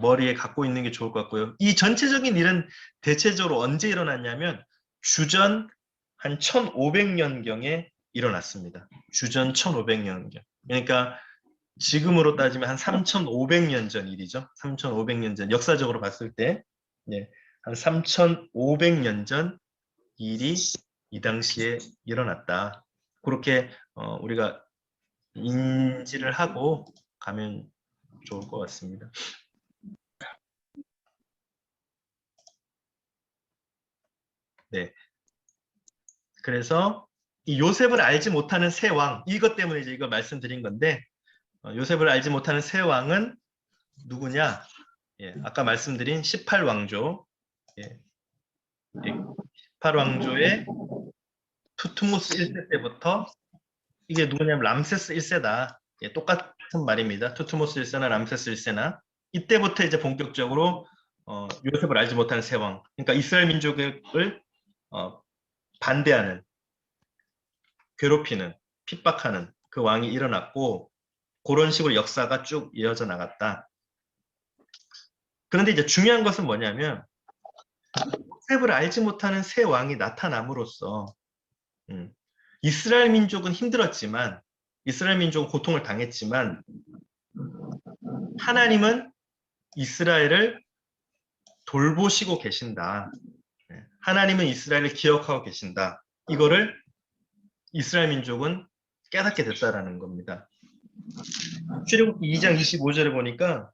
머리에 갖고 있는 게 좋을 것 같고요. 이 전체적인 일은 대체적으로 언제 일어났냐면 주전 한 1500년경에 일어났습니다. 주전 1500년경. 그러니까 지금으로 따지면 한 3500년 전 일이죠. 3500년 전 역사적으로 봤을 때 예, 한 3500년 전 일이 이 당시에 일어났다. 그렇게 우리가 인지를 하고 가면 좋을 것 같습니다. 네. 그래서 이 요셉을 알지 못하는 새 왕, 이것 때문에 이제 이거 말씀드린 건데, 요셉을 알지 못하는 새 왕은 누구냐? 예, 아까 말씀드린 18왕조, 예, 18왕조의 투트모스 1세 때부터 이게 누구냐면 람세스 1세다. 예, 똑같은 말입니다. 투트모스 1세나 람세스 1세나 이때부터 이제 본격적으로 요셉을 알지 못하는 새 왕, 그러니까 이스라엘 민족을 반대하는, 괴롭히는, 핍박하는 그 왕이 일어났고 그런 식으로 역사가 쭉 이어져 나갔다. 그런데 이제 중요한 것은 뭐냐면 요셉을 알지 못하는 새 왕이 나타남으로써 이스라엘 민족은 힘들었지만 이스라엘 민족은 고통을 당했지만 하나님은 이스라엘을 돌보시고 계신다. 하나님은 이스라엘을 기억하고 계신다. 이거를 이스라엘 민족은 깨닫게 됐다라는 겁니다. 출애굽기 2장 25절을 보니까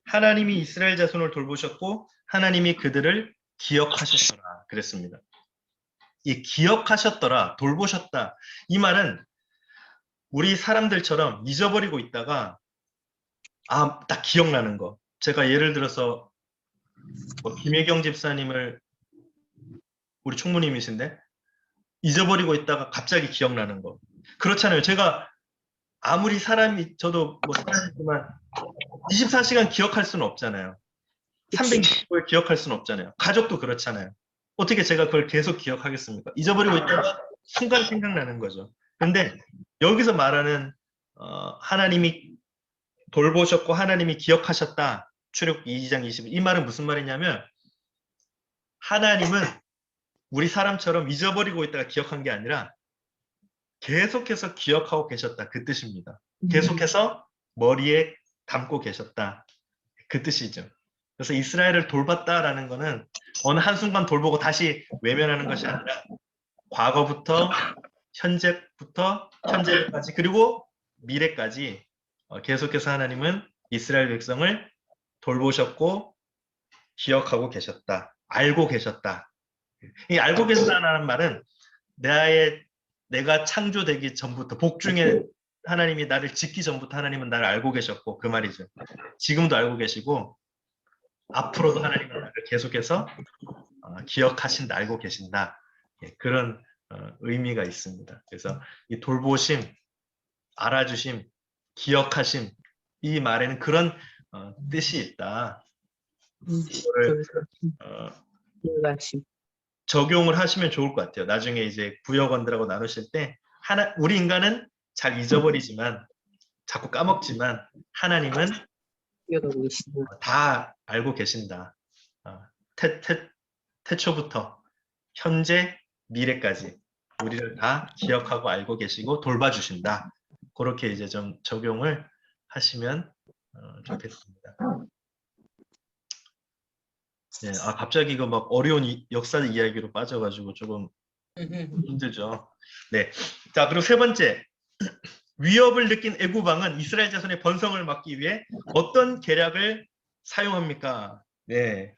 하나님이 이스라엘 자손을 돌보셨고 하나님이 그들을 기억하셨더라 그랬습니다. 이 기억하셨더라, 돌보셨다, 이 말은 우리 사람들처럼 잊어버리고 있다가 딱 기억나는 거. 제가 예를 들어서 김혜경 집사님을, 우리 총무님이신데 잊어버리고 있다가 갑자기 기억나는 거. 그렇잖아요. 제가 아무리 저도 뭐 사람이지만 24시간 기억할 수는 없잖아요. 365일 기억할 수는 없잖아요. 가족도 그렇잖아요. 어떻게 제가 그걸 계속 기억하겠습니까? 잊어버리고 있다가 순간 생각나는 거죠. 근데 여기서 말하는 하나님이 돌보셨고 하나님이 기억하셨다. 출애굽기 2장 20절. 이 말은 무슨 말이냐면 하나님은 우리 사람처럼 잊어버리고 있다가 기억한 게 아니라 계속해서 기억하고 계셨다. 그 뜻입니다. 계속해서 머리에 담고 계셨다. 그 뜻이죠. 그래서 이스라엘을 돌봤다라는 것은 어느 한순간 돌보고 다시 외면하는 것이 아니라 과거부터 현재까지 그리고 미래까지 계속해서 하나님은 이스라엘 백성을 돌보셨고 기억하고 계셨다. 알고 계셨다. 이 알고 계셨다는 말은 내가 창조되기 전부터, 복중에 하나님이 나를 짓기 전부터 하나님은 나를 알고 계셨고 그 말이죠. 지금도 알고 계시고 앞으로도 하나님은 나를 계속해서 기억하신다, 알고 계신다. 그런 의미가 있습니다. 그래서 이 돌보심, 알아주심, 기억하심, 이 말에는 그런 뜻이 있다. 이거를 적용을 하시면 좋을 것 같아요. 나중에 이제 구역원들하고 나누실 때 우리 인간은 잘 잊어버리지만 자꾸 까먹지만 하나님은 다 알고 계신다. 태초부터 현재 미래까지 우리를 다 기억하고 알고 계시고 돌봐주신다. 그렇게 이제 좀 적용을 하시면 좋겠습니다. 네, 갑자기 이거 막 어려운 역사 이야기로 빠져가지고 조금 힘들죠. 네. 자, 그리고 세 번째. 위협을 느낀 애굽 왕은 이스라엘 자손의 번성을 막기 위해 어떤 계략을 사용합니까? 네.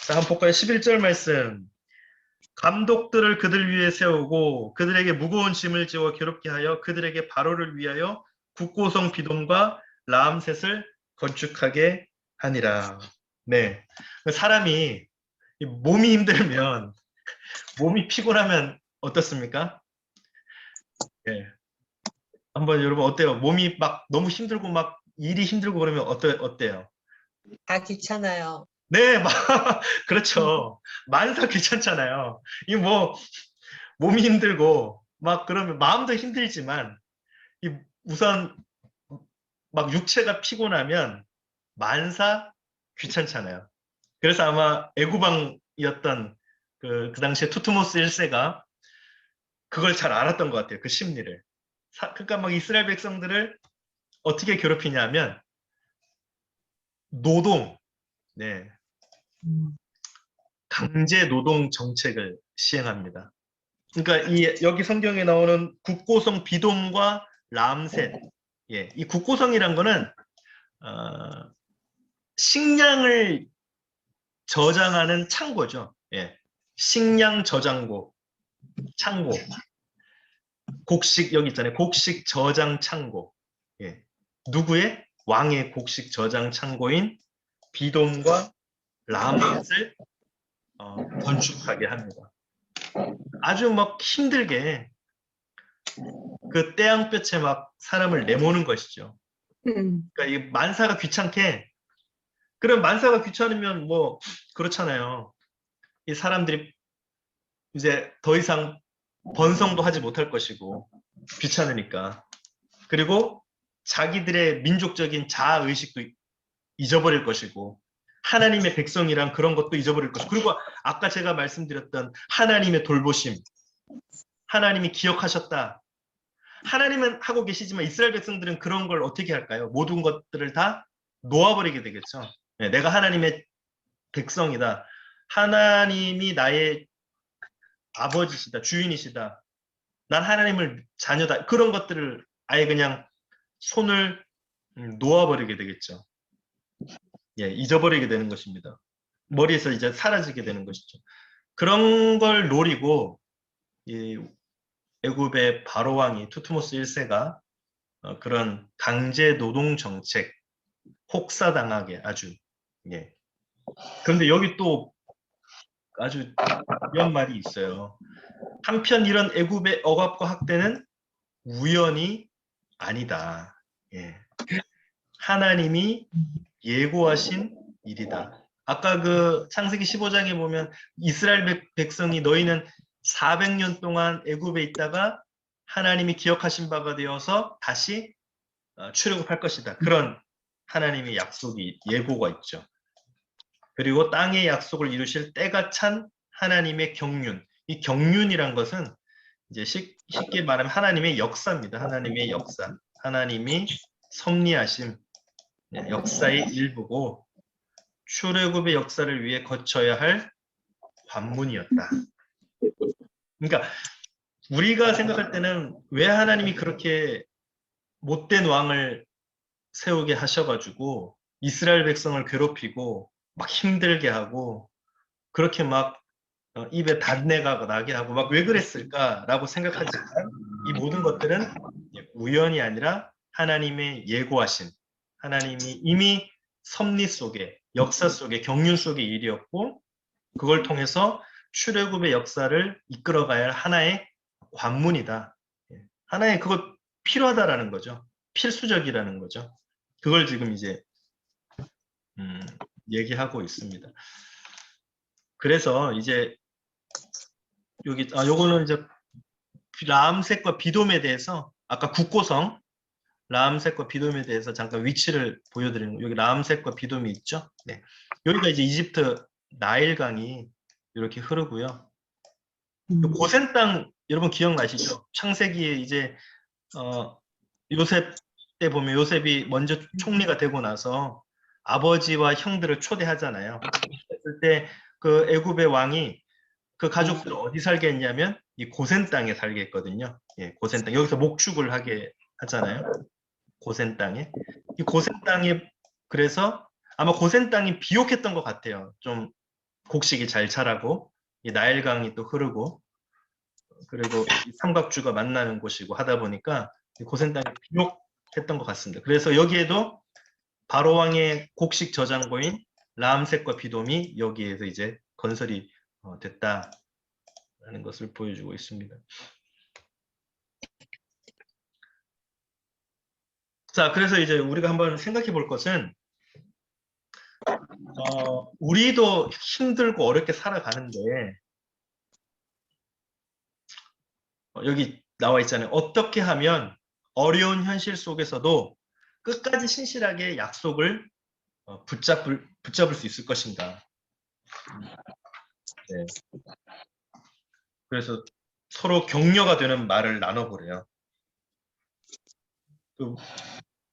자, 한번 볼까요? 11절 말씀. 감독들을 그들 위에 세우고 그들에게 무거운 짐을 지워 괴롭게 하여 그들에게 바로를 위하여 국고성 비돔과 라암셋을 건축하게 하니라. 네. 사람이 몸이 힘들면, 몸이 피곤하면 어떻습니까? 네. 한번 여러분 어때요? 몸이 막 너무 힘들고 막 일이 힘들고 그러면 어때요? 다 귀찮아요. 네, 그렇죠. 만사 귀찮잖아요. 이 뭐 몸이 힘들고 막 그러면 마음도 힘들지만 이 우선 막 육체가 피곤하면 만사 귀찮잖아요. 그래서 아마 애구방이었던 그 당시에 투트모스 1세가 그걸 잘 알았던 것 같아요. 그 심리를. 그러니까 막 이스라엘 백성들을 어떻게 괴롭히냐면 노동, 네, 강제 노동 정책을 시행합니다. 그러니까 여기 성경에 나오는 국고성 비돔과 람셋, 예, 이 국고성이란 거는 식량을 저장하는 창고죠. 예, 식량 저장고, 창고. 곡식 여기 있잖아요. 곡식 저장 창고. 예. 누구의? 왕의 곡식 저장 창고인 비돔과 라셋을 건축하게 합니다. 아주 막 힘들게 그 떼양볕에 막 사람을 내모는 것이죠. 그러니까 이 만사가 귀찮게. 그럼 만사가 귀찮으면 뭐 그렇잖아요. 이 사람들이 이제 더 이상 번성도 하지 못할 것이고 귀찮으니까. 그리고 자기들의 민족적인 자아의식도 잊어버릴 것이고 하나님의 백성이란 그런 것도 잊어버릴 것이고 그리고 아까 제가 말씀드렸던 하나님의 돌보심, 하나님이 기억하셨다. 하나님은 하고 계시지만 이스라엘 백성들은 그런 걸 어떻게 할까요? 모든 것들을 다 놓아버리게 되겠죠. 네, 내가 하나님의 백성이다. 하나님이 나의 아버지시다. 주인이시다. 난 하나님을 자녀다. 그런 것들을 아예 그냥 손을 놓아버리게 되겠죠. 예, 잊어버리게 되는 것입니다. 머리에서 이제 사라지게 되는 것이죠. 그런 걸 노리고 이 애굽의 바로 왕이 투트모스 1세가 그런 강제 노동 정책 혹사당하게 아주 예. 그런데 여기 또 아주 이런 말이 있어요. 한편 이런 애굽의 억압과 학대는 우연이 아니다. 예. 하나님이 예고하신 일이다. 아까 그 창세기 15장에 보면 이스라엘 백성이 너희는 400년 동안 애굽에 있다가 하나님이 기억하신 바가 되어서 다시 출애굽할 것이다. 그런 하나님의 약속이 예고가 있죠. 그리고 땅의 약속을 이루실 때가 찬 하나님의 경륜. 이 경륜이란 것은 이제 쉽게 말하면 하나님의 역사입니다. 하나님의 역사. 하나님이 섭리하심 역사의 일부고 출애굽의 역사를 위해 거쳐야 할 관문이었다. 그러니까 우리가 생각할 때는 왜 하나님이 그렇게 못된 왕을 세우게 하셔가지고 이스라엘 백성을 괴롭히고 막 힘들게 하고 그렇게 막 입에 단내가 나게 하고 막 왜 그랬을까라고 생각하지만 이 모든 것들은 우연이 아니라 하나님의 예고하신 하나님이 이미 섭리 속에 역사 속에 경륜 속의 일이었고 그걸 통해서 출애굽의 역사를 이끌어가야 할 하나의 관문이다. 하나의 그거 필요하다라는 거죠. 필수적이라는 거죠. 그걸 지금 이제 얘기하고 있습니다. 그래서 이제 여기 요거는 이제 람셋과 비돔에 대해서 아까 국고성 람셋과 비돔에 대해서 잠깐 위치를 보여드리는 거예요. 여기 람셋과 비돔이 있죠. 네. 여기가 이제 이집트 나일강이 이렇게 흐르고요. 고센 땅 여러분 기억나시죠? 창세기에 이제 요셉 때 보면 요셉이 먼저 총리가 되고 나서 아버지와 형들을 초대하잖아요. 그랬을 때 그 애굽의 왕이 그 가족들 어디 살게 했냐면 이 고센 땅에 살게 했거든요. 예, 고센 땅. 여기서 목축을 하게 하잖아요. 고센 땅에. 이 고센 땅이 그래서 아마 고센 땅이 비옥했던 것 같아요. 좀 곡식이 잘 자라고 이 나일강이 또 흐르고 그리고 이 삼각주가 만나는 곳이고 하다 보니까 이 고센 땅이 비옥했던 것 같습니다. 그래서 여기에도 바로 왕의 곡식 저장고인 람셋과 비돔이 여기에서 이제 건설이 됐다라는 것을 보여주고 있습니다. 자, 그래서 이제 우리가 한번 생각해 볼 것은, 우리도 힘들고 어렵게 살아가는데, 여기 나와 있잖아요. 어떻게 하면 어려운 현실 속에서도 끝까지 신실하게 약속을 붙잡을 수 있을 것인가. 네. 그래서 서로 격려가 되는 말을 나눠보래요.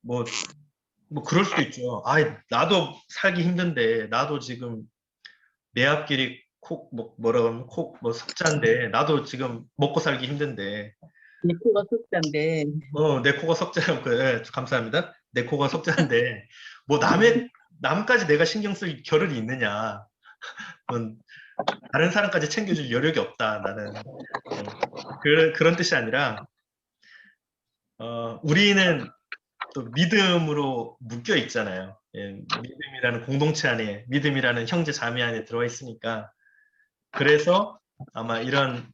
뭐 그럴 수도 있죠. 나도 살기 힘든데, 나도 지금 내 앞길이 뭐라고 하면 석자인데, 나도 지금 먹고 살기 힘든데, 내 코가 속잔데. 내 코가 석자라고, 예, 감사합니다. 내 코가 석자인데, 뭐 남까지 내가 신경 쓸 겨를이 있느냐. 다른 사람까지 챙겨줄 여력이 없다, 나는. 그런 뜻이 아니라, 우리는 또 믿음으로 묶여 있잖아요. 예, 믿음이라는 공동체 안에, 믿음이라는 형제 자매 안에 들어와 있으니까, 그래서 아마 이런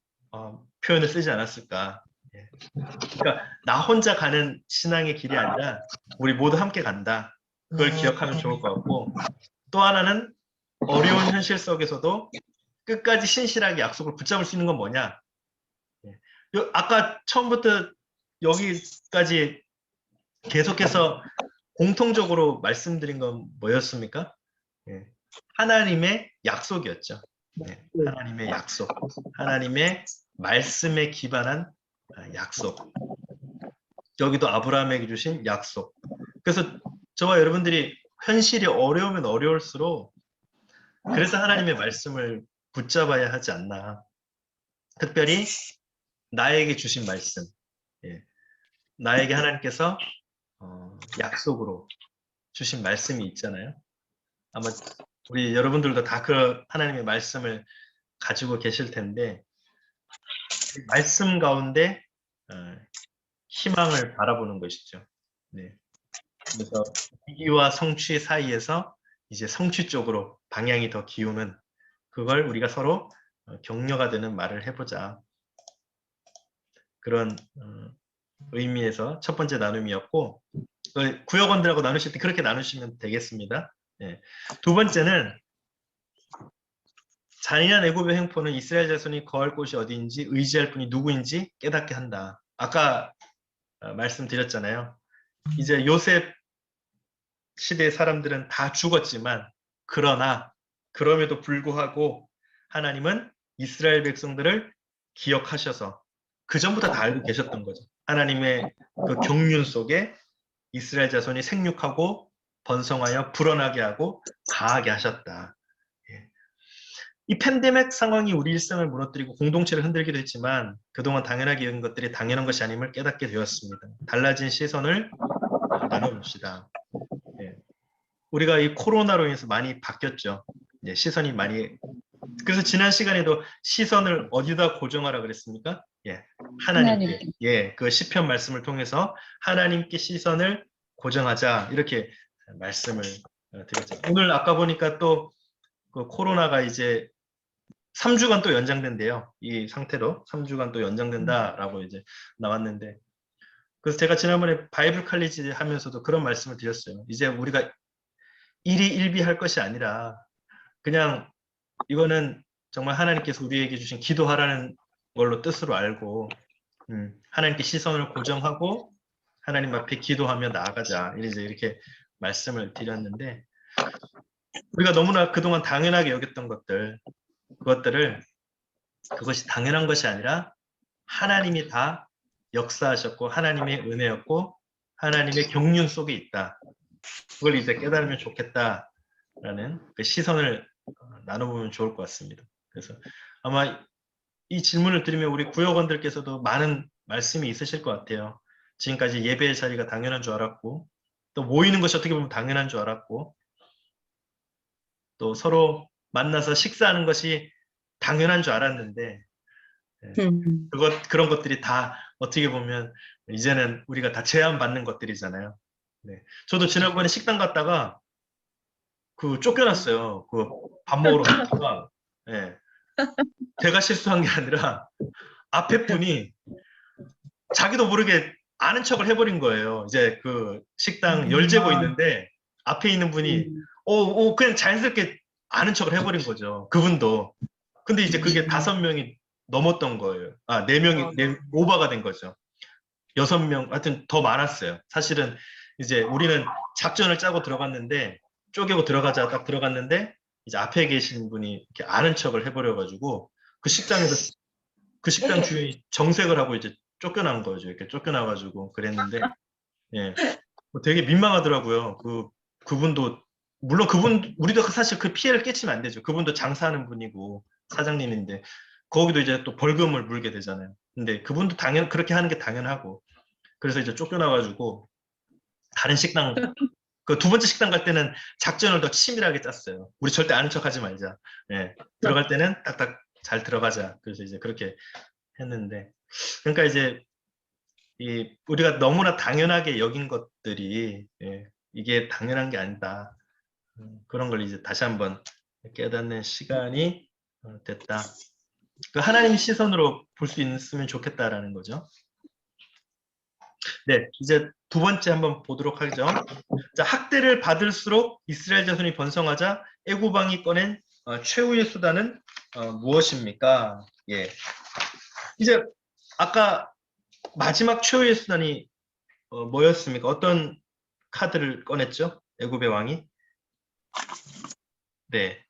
표현을 쓰지 않았을까. 예. 그러니까 나 혼자 가는 신앙의 길이 아니라 우리 모두 함께 간다. 그걸 기억하면 좋을 것 같고, 또 하나는 어려운 현실 속에서도 끝까지 신실하게 약속을 붙잡을 수 있는 건 뭐냐. 예. 아까 처음부터 여기까지 계속해서 공통적으로 말씀드린 건 뭐였습니까? 예. 하나님의 약속이었죠. 네. 하나님의 약속. 하나님의 말씀에 기반한 약속. 여기도 아브라함에게 주신 약속. 그래서 저와 여러분들이 현실이 어려우면 어려울수록 그래서 하나님의 말씀을 붙잡아야 하지 않나. 특별히 나에게 주신 말씀. 예. 나에게 하나님께서 약속으로 주신 말씀이 있잖아요. 아마 우리 여러분들도 다 그 하나님의 말씀을 가지고 계실 텐데, 말씀 가운데 희망을 바라보는 것이죠. 네. 그래서 위기와 성취 사이에서 이제 성취 쪽으로 방향이 더 기우는, 그걸 우리가 서로 격려가 되는 말을 해보자. 그런 의미에서 첫 번째 나눔이었고, 구역원들하고 나누실 때 그렇게 나누시면 되겠습니다. 예. 두 번째는 잔인한 애굽의 횡포는 이스라엘 자손이 거할 곳이 어디인지 의지할 분이 누구인지 깨닫게 한다. 아까 말씀드렸잖아요. 이제 요셉 시대의 사람들은 다 죽었지만, 그럼에도 불구하고 하나님은 이스라엘 백성들을 기억하셔서 그 전부터 다 알고 계셨던 거죠. 하나님의 그 경륜 속에 이스라엘 자손이 생육하고 번성하여 불어나게 하고 강하게 하셨다. 예. 이 팬데믹 상황이 우리 일상을 무너뜨리고 공동체를 흔들기도 했지만, 그동안 당연하게 여긴 것들이 당연한 것이 아님을 깨닫게 되었습니다. 달라진 시선을 나눠봅시다. 예. 우리가 이 코로나로 인해서 많이 바뀌었죠. 예, 시선이 많이. 그래서 지난 시간에도 시선을 어디다 고정하라 그랬습니까? 예, 하나님께. 예, 그 시편 말씀을 통해서 하나님께 시선을 고정하자, 이렇게 말씀을 드렸죠. 오늘 아까 보니까 또 그 코로나가 이제 3주간 또 연장된대요. 이 상태로 3주간 또 연장된다라고 이제 나왔는데, 그래서 제가 지난번에 바이블 칼리지 하면서도 그런 말씀을 드렸어요. 이제 우리가 일희일비할 것이 아니라, 그냥 이거는 정말 하나님께서 우리에게 주신 기도하라는 걸로 뜻으로 알고, 하나님께 시선을 고정하고 하나님 앞에 기도하며 나아가자, 이제 이렇게 말씀을 드렸는데, 우리가 너무나 그동안 당연하게 여겼던 그것이 당연한 것이 아니라 하나님이 다 역사하셨고 하나님의 은혜였고 하나님의 경륜 속에 있다. 그걸 이제 깨달으면 좋겠다라는 그 시선을 나눠보면 좋을 것 같습니다. 그래서 아마 이 질문을 드리면 우리 구역원들께서도 많은 말씀이 있으실 것 같아요. 지금까지 예배의 자리가 당연한 줄 알았고, 또 모이는 것이 어떻게 보면 당연한 줄 알았고, 또 서로 만나서 식사하는 것이 당연한 줄 알았는데, 그런 것들이 다 어떻게 보면 이제는 우리가 다 제한받는 것들이잖아요. 네. 저도 지난번에 식당 갔다가 쫓겨났어요. 밥 먹으러 갔다가. 네. 제가 실수한 게 아니라 앞에 분이 자기도 모르게 아는 척을 해버린 거예요. 이제 그 식당 열 재고 있는데 앞에 있는 분이 그냥 자연스럽게 아는 척을 해버린 거죠. 그분도. 근데 이제 그게 5명이 넘었던 거예요. 아, 4명이 오버가 된 거죠. 6명, 하여튼 더 많았어요. 사실은 이제 우리는 작전을 짜고 들어갔는데 쪼개고 들어가자 딱 들어갔는데 이제 앞에 계신 분이 이렇게 아는 척을 해버려가지고 그 식당에서 그 식당 주인이 정색을 하고 이제 쫓겨난 거죠. 이렇게 쫓겨나가지고 그랬는데 예, 뭐 되게 민망하더라고요. 그분도 물론 우리도 사실 그 피해를 끼치면 안 되죠. 그분도 장사하는 분이고 사장님인데 거기도 이제 또 벌금을 물게 되잖아요. 근데 그분도 그렇게 하는 게 당연하고 그래서 이제 쫓겨나가지고 다른 식당 그 2번째 식당 갈 때는 작전을 더 치밀하게 짰어요. 우리 절대 아는 척하지 말자. 예, 들어갈 때는 딱딱 잘 들어가자. 그래서 이제 그렇게 했는데 그러니까 이제 우리가 너무나 당연하게 여긴 것들이 이게 당연한 게 아니다. 그런 걸 이제 다시 한번 깨닫는 시간이 됐다. 그 하나님 시선으로 볼 수 있으면 좋겠다라는 거죠. 네, 이제 2번째 한번 보도록 하죠. 자, 학대를 받을수록 이스라엘 자손이 번성하자 애굽 왕이 꺼낸 최후의 수단은 무엇입니까? 예. 이제 아까 마지막 최후의 수단이 뭐였습니까? 어떤 카드를 꺼냈죠? 애굽의 왕이? 네.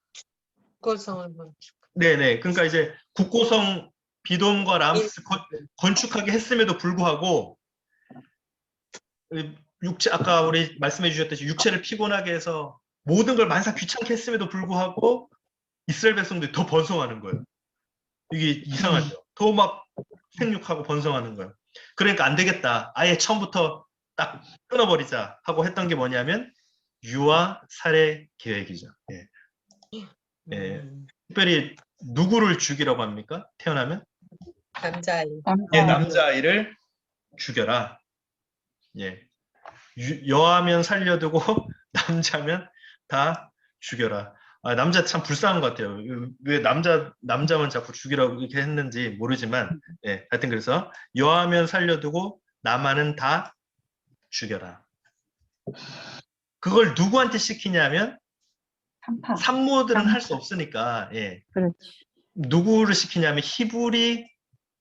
국고성을 건축. 네네. 그러니까 이제 국고성 비돔과 람스 건축하게 했음에도 불구하고 아까 우리 말씀해 주셨듯이 육체를 피곤하게 해서 모든 걸 만사 귀찮게 했음에도 불구하고 이스라엘 백성들이 더 번성하는 거예요. 이게 이상하죠. 더 막 생육하고 번성하는 거예요. 그러니까 안 되겠다. 아예 처음부터 딱 끊어버리자 하고 했던 게 뭐냐면 유아 살해 계획이죠. 예. 예. 특별히 누구를 죽이라고 합니까? 태어나면? 남자아이. 예, 남자아이를 죽여라. 예. 여하면 살려두고 남자면 다 죽여라. 아, 남자 참 불쌍한 것 같아요. 왜 남자만 자꾸 죽이라고 이렇게 했는지 모르지만, 예, 하여튼 그래서 여하면 살려두고 남아는 다 죽여라. 그걸 누구한테 시키냐면 산모들은 할 수 없으니까, 예. 그렇지. 누구를 시키냐면 히브리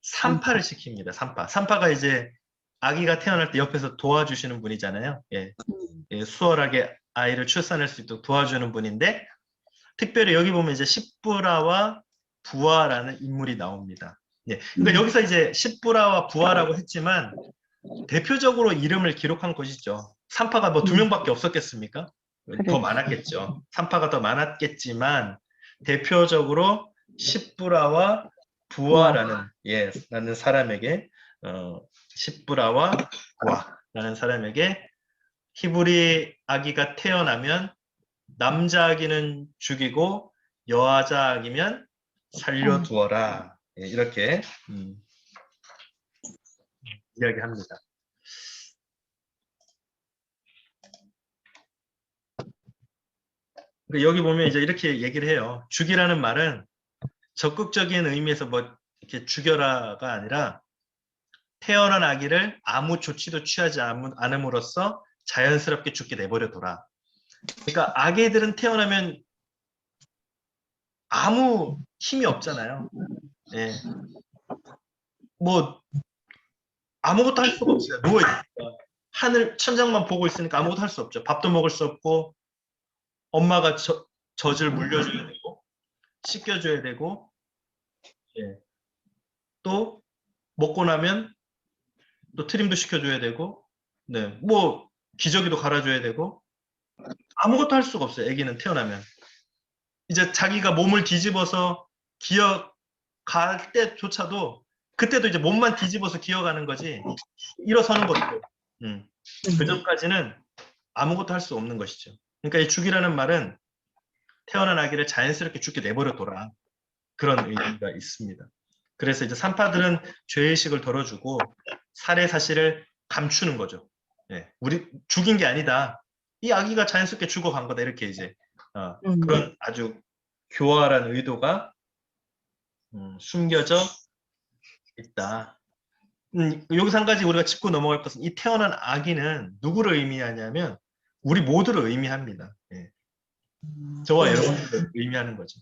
산파를 시킵니다. 산파가 이제 아기가 태어날 때 옆에서 도와주시는 분이잖아요. 예. 예, 수월하게 아이를 출산할 수 있도록 도와주는 분인데 특별히 여기 보면 이제 십브라와 부하라는 인물이 나옵니다. 예. 그러니까 여기서 이제 십브라와 부하라고 했지만 대표적으로 이름을 기록한 것이죠. 산파가 뭐 2명밖에 없었겠습니까? 더 그렇지. 많았겠죠. 산파가 더 많았겠지만 대표적으로 십브라와 부하라는 라는 사람에게 십브라와 부하라는 사람에게 히브리 아기가 태어나면 남자 아기는 죽이고 여자 아기면 살려두어라. 예, 이렇게 이야기합니다. 그러니까 여기 보면 이제 이렇게 얘기를 해요. 죽이라는 말은 적극적인 의미에서 뭐 이렇게 죽여라가 아니라 태어난 아기를 아무 조치도 취하지 않음으로써 자연스럽게 죽게 내버려둬라. 그러니까 아기들은 태어나면 아무 힘이 없잖아요. 예. 뭐 아무것도 할 수가 없어요. 누워있으니까. 하늘 천장만 보고 있으니까 아무것도 할 수 없죠. 밥도 먹을 수 없고 엄마가 젖을 물려줘야 되고 씻겨줘야 되고 예. 또 먹고 나면 또 트림도 시켜줘야 되고 네. 뭐 기저귀도 갈아줘야 되고 아무것도 할 수가 없어요. 아기는 태어나면. 이제 자기가 몸을 뒤집어서 기어갈 때조차도 그때도 이제 몸만 뒤집어서 기어가는 거지 일어서는 것도 그 전까지는 아무것도 할 수 없는 것이죠. 그러니까 이 죽이라는 말은 태어난 아기를 자연스럽게 죽게 내버려둬라. 그런 의미가 있습니다. 그래서 이제 산파들은 죄의식을 덜어주고 살해 사실을 감추는 거죠. 예, 우리 죽인 게 아니다. 이 아기가 자연스럽게 죽어간 거다. 이렇게 이제 그런 아주 교활한 의도가 숨겨져 있다. 여기서 한 가지 우리가 짚고 넘어갈 것은 이 태어난 아기는 누구를 의미하냐면 우리 모두를 의미합니다. 예. 저와 여러분들을 의미하는 거죠.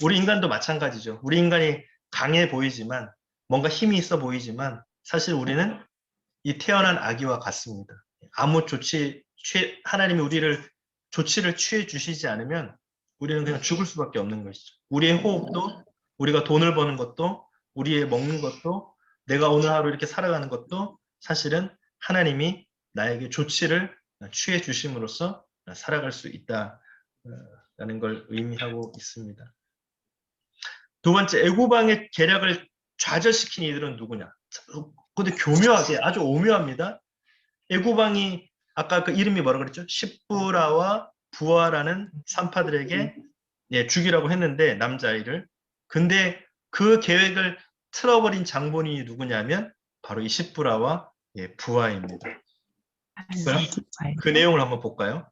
우리 인간도 마찬가지죠. 우리 인간이 강해 보이지만 뭔가 힘이 있어 보이지만 사실 우리는 이 태어난 아기와 같습니다. 아무 하나님이 우리를 조치를 취해 주시지 않으면 우리는 그냥 죽을 수밖에 없는 것이죠. 우리의 호흡도, 우리가 돈을 버는 것도, 우리의 먹는 것도, 내가 오늘 하루 이렇게 살아가는 것도 사실은 하나님이 나에게 조치를 취해 주심으로써 살아갈 수 있다라는 걸 의미하고 있습니다. 두 번째, 애고방의 계략을 좌절시킨 이들은 누구냐? 근데 교묘하게 아주 오묘합니다. 애고방이 아까 그 이름이 뭐라 그랬죠? 십부라와 부하라는 산파들에게 죽이라고 했는데 남자아이를. 근데 그 계획을 틀어버린 장본인이 누구냐면 바로 이 십부라와 부하입니다. 그럼 그 내용을 한번 볼까요?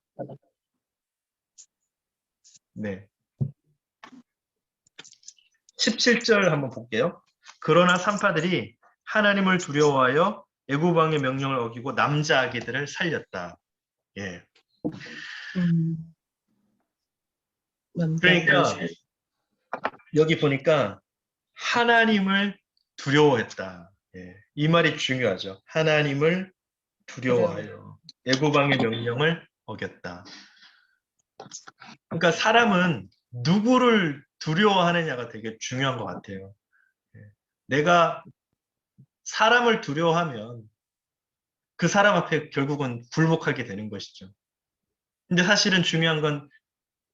네. 17절 한번 볼게요. 그러나 산파들이 하나님을 두려워하여 애고방의 명령을 어기고 남자 아기들을 살렸다. 예. 그러니까 여기 보니까 하나님을 두려워했다. 예. 이 말이 중요하죠. 하나님을 두려워하여 애고방의 명령을 어겼다. 그러니까 사람은 누구를 두려워하느냐가 되게 중요한 것 같아요. 예. 내가 사람을 두려워하면 그 사람 앞에 결국은 굴복하게 되는 것이죠. 근데 사실은 중요한 건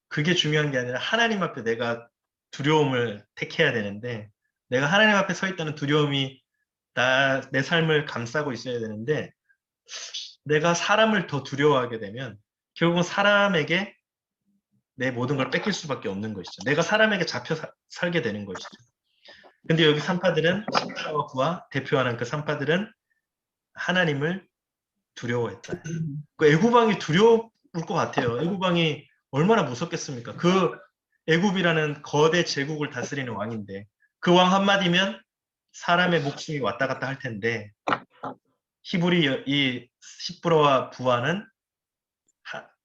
그게 중요한 게 아니라 하나님 앞에 내가 두려움을 택해야 되는데 내가 하나님 앞에 서 있다는 두려움이 내 삶을 감싸고 있어야 되는데 내가 사람을 더 두려워하게 되면 결국은 사람에게 내 모든 걸 뺏길 수밖에 없는 것이죠. 내가 사람에게 잡혀 살게 되는 것이죠. 근데 여기 산파들은 십부라와 부하 대표하는 그 산파들은 하나님을 두려워했다. 그 애고방이 두려울 것 같아요. 애고방이 얼마나 무섭겠습니까? 그 애굽이라는 거대 제국을 다스리는 왕인데 그 왕 한마디면 사람의 목숨이 왔다 갔다 할 텐데 히브리 이 십부라와 부하는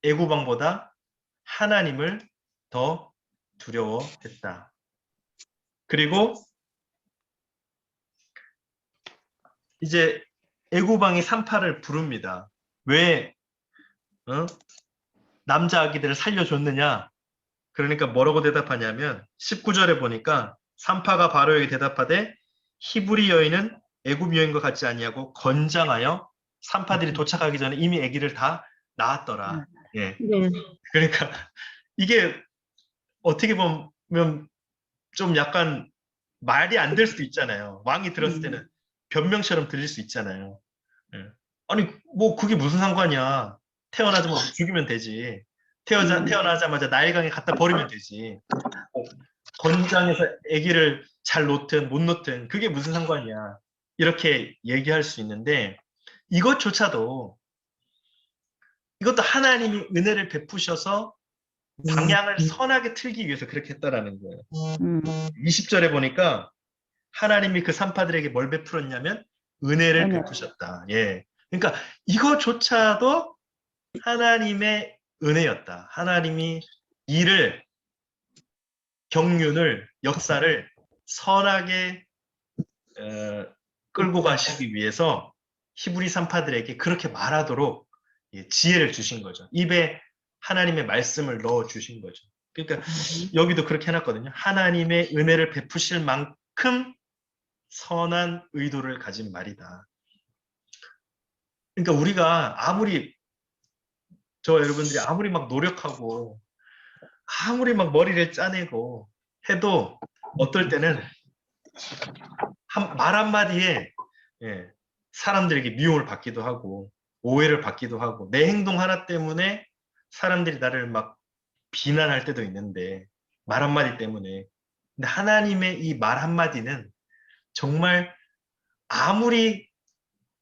애고방보다 하나님을 더 두려워했다. 그리고 이제 애고방이 산파를 부릅니다. 왜 남자 아기들을 살려줬느냐? 그러니까 뭐라고 대답하냐면 19절에 보니까 산파가 바로에게 대답하되 히브리 여인은 애굽 여인과 같지 아니하고 건장하여 산파들이 도착하기 전에 이미 아기를 다 낳았더라. 예. 네. 그러니까 이게 어떻게 보면 좀 약간 말이 안 될 수도 있잖아요. 왕이 들었을 때는 변명처럼 들릴 수 있잖아요. 예. 아니 뭐 그게 무슨 상관이야. 태어나자마자 죽이면 되지. 태어나자마자 나일강에 갖다 버리면 되지. 건장해서 아기를 잘 놓든 못 놓든 그게 무슨 상관이야. 이렇게 얘기할 수 있는데 이것도 하나님이 은혜를 베푸셔서 방향을 선하게 틀기 위해서 그렇게 했다라는 거예요. 20절에 보니까 하나님이 그 산파들에게 뭘 베풀었냐면 은혜를 베푸셨다. 예. 그러니까 이거조차도 하나님의 은혜였다. 하나님이 경륜을, 역사를 선하게 끌고 가시기 위해서 히브리 산파들에게 그렇게 말하도록 지혜를 주신 거죠. 입에 하나님의 말씀을 넣어 주신 거죠. 그러니까 여기도 그렇게 해놨거든요. 하나님의 은혜를 베푸실 만큼 선한 의도를 가진 말이다. 그러니까 우리가 여러분들이 아무리 막 노력하고 아무리 막 머리를 짜내고 해도 어떨 때는 말 한마디에 사람들에게 미움을 받기도 하고 오해를 받기도 하고 내 행동 하나 때문에 사람들이 나를 막 비난할 때도 있는데 말 한마디 때문에. 근데 하나님의 이 말 한마디는 정말 아무리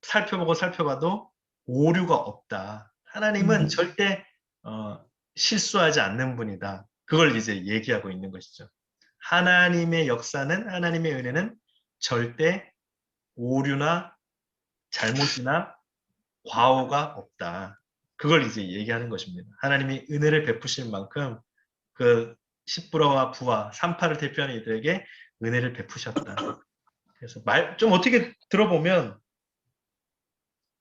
살펴봐도 오류가 없다. 하나님은 절대 실수하지 않는 분이다. 그걸 이제 얘기하고 있는 것이죠. 하나님의 역사는, 하나님의 은혜는 절대 오류나 잘못이나 과오가 없다. 그걸 이제 얘기하는 것입니다. 하나님이 은혜를 베푸실 만큼 그 십부라와 부와 산파를 대표하는 이들에게 은혜를 베푸셨다. 그래서 좀 어떻게 들어보면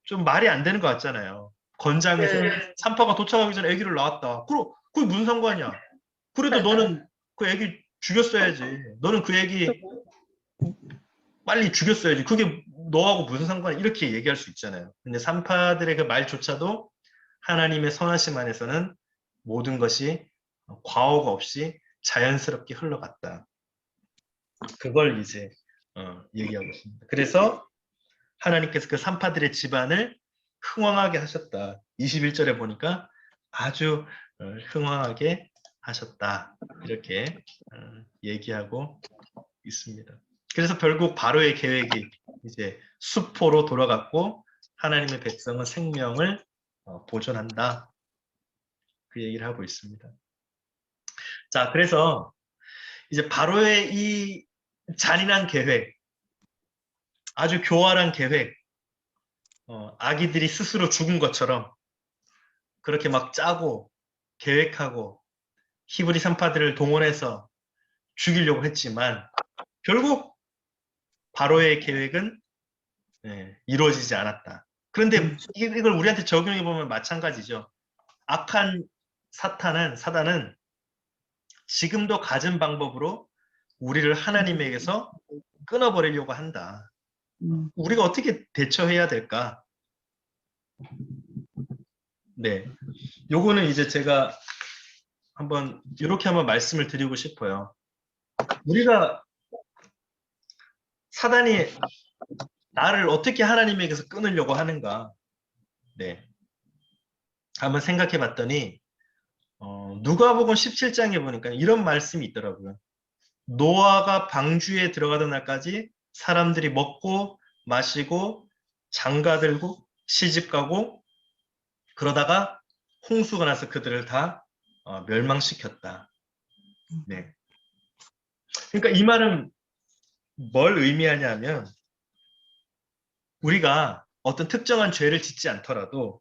좀 말이 안 되는 것 같잖아요. 건장에서 산파가 도착하기 전에 아기를 낳았다. 그게 무슨 상관이야? 그래도 너는 그 아기 죽였어야지. 너는 그 아기 빨리 죽였어야지. 그게 너하고 무슨 상관이야? 이렇게 얘기할 수 있잖아요. 근데 산파들의 그 말조차도 하나님의 선하심 안에서는 모든 것이 과오가 없이 자연스럽게 흘러갔다. 그걸 이제 얘기하고 있습니다. 그래서 하나님께서 그 산파들의 집안을 흥왕하게 하셨다. 21절에 보니까 아주 흥왕하게 하셨다. 이렇게 얘기하고 있습니다. 그래서 결국 바로의 계획이 이제 수포로 돌아갔고 하나님의 백성은 생명을 보존한다. 그 얘기를 하고 있습니다. 자, 그래서 이제 바로의 이 잔인한 계획, 아주 교활한 계획, 아기들이 스스로 죽은 것처럼 그렇게 막 짜고 계획하고 히브리 산파들을 동원해서 죽이려고 했지만 결국 바로의 계획은 이루어지지 않았다. 그런데 이걸 우리한테 적용해 보면 마찬가지죠. 악한 사단은 지금도 가진 방법으로 우리를 하나님에게서 끊어버리려고 한다. 우리가 어떻게 대처해야 될까? 네, 요거는 이제 제가 이렇게 한번 말씀을 드리고 싶어요. 우리가 사단이 나를 어떻게 하나님에게서 끊으려고 하는가? 네, 한번 생각해 봤더니 누가복음 17장에 보니까 이런 말씀이 있더라고요. 노아가 방주에 들어가던 날까지 사람들이 먹고 마시고 장가들고 시집가고 그러다가 홍수가 나서 그들을 다 멸망시켰다. 네. 그러니까 이 말은 뭘 의미하냐면 우리가 어떤 특정한 죄를 짓지 않더라도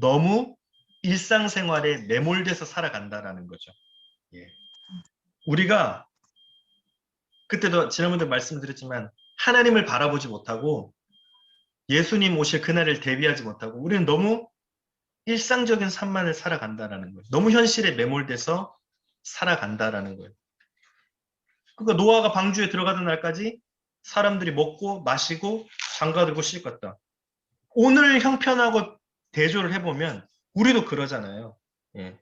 너무 일상생활에 매몰돼서 살아간다라는 거죠. 예. 우리가 그때도 지난번에 말씀드렸지만 하나님을 바라보지 못하고 예수님 오실 그날을 대비하지 못하고 우리는 너무 일상적인 삶만을 살아간다라는 거예요. 너무 현실에 매몰돼서 살아간다라는 거예요. 그러니까 노아가 방주에 들어가던 날까지 사람들이 먹고 마시고 장가들고 시집갔다. 오늘 형편하고 대조를 해보면 우리도 그러잖아요. 예.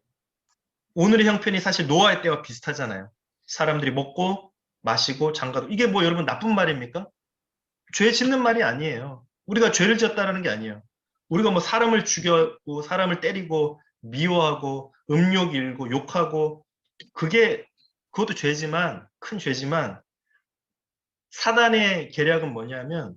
오늘의 형편이 사실 노아의 때와 비슷하잖아요. 사람들이 먹고 마시고 장가들고 이게 뭐 여러분 나쁜 말입니까? 죄 짓는 말이 아니에요. 우리가 죄를 지었다는 게 아니에요. 우리가 뭐 사람을 죽였고 사람을 때리고 미워하고 음욕 일고 욕하고 그것도 죄지만 큰 죄지만 사단의 계략은 뭐냐면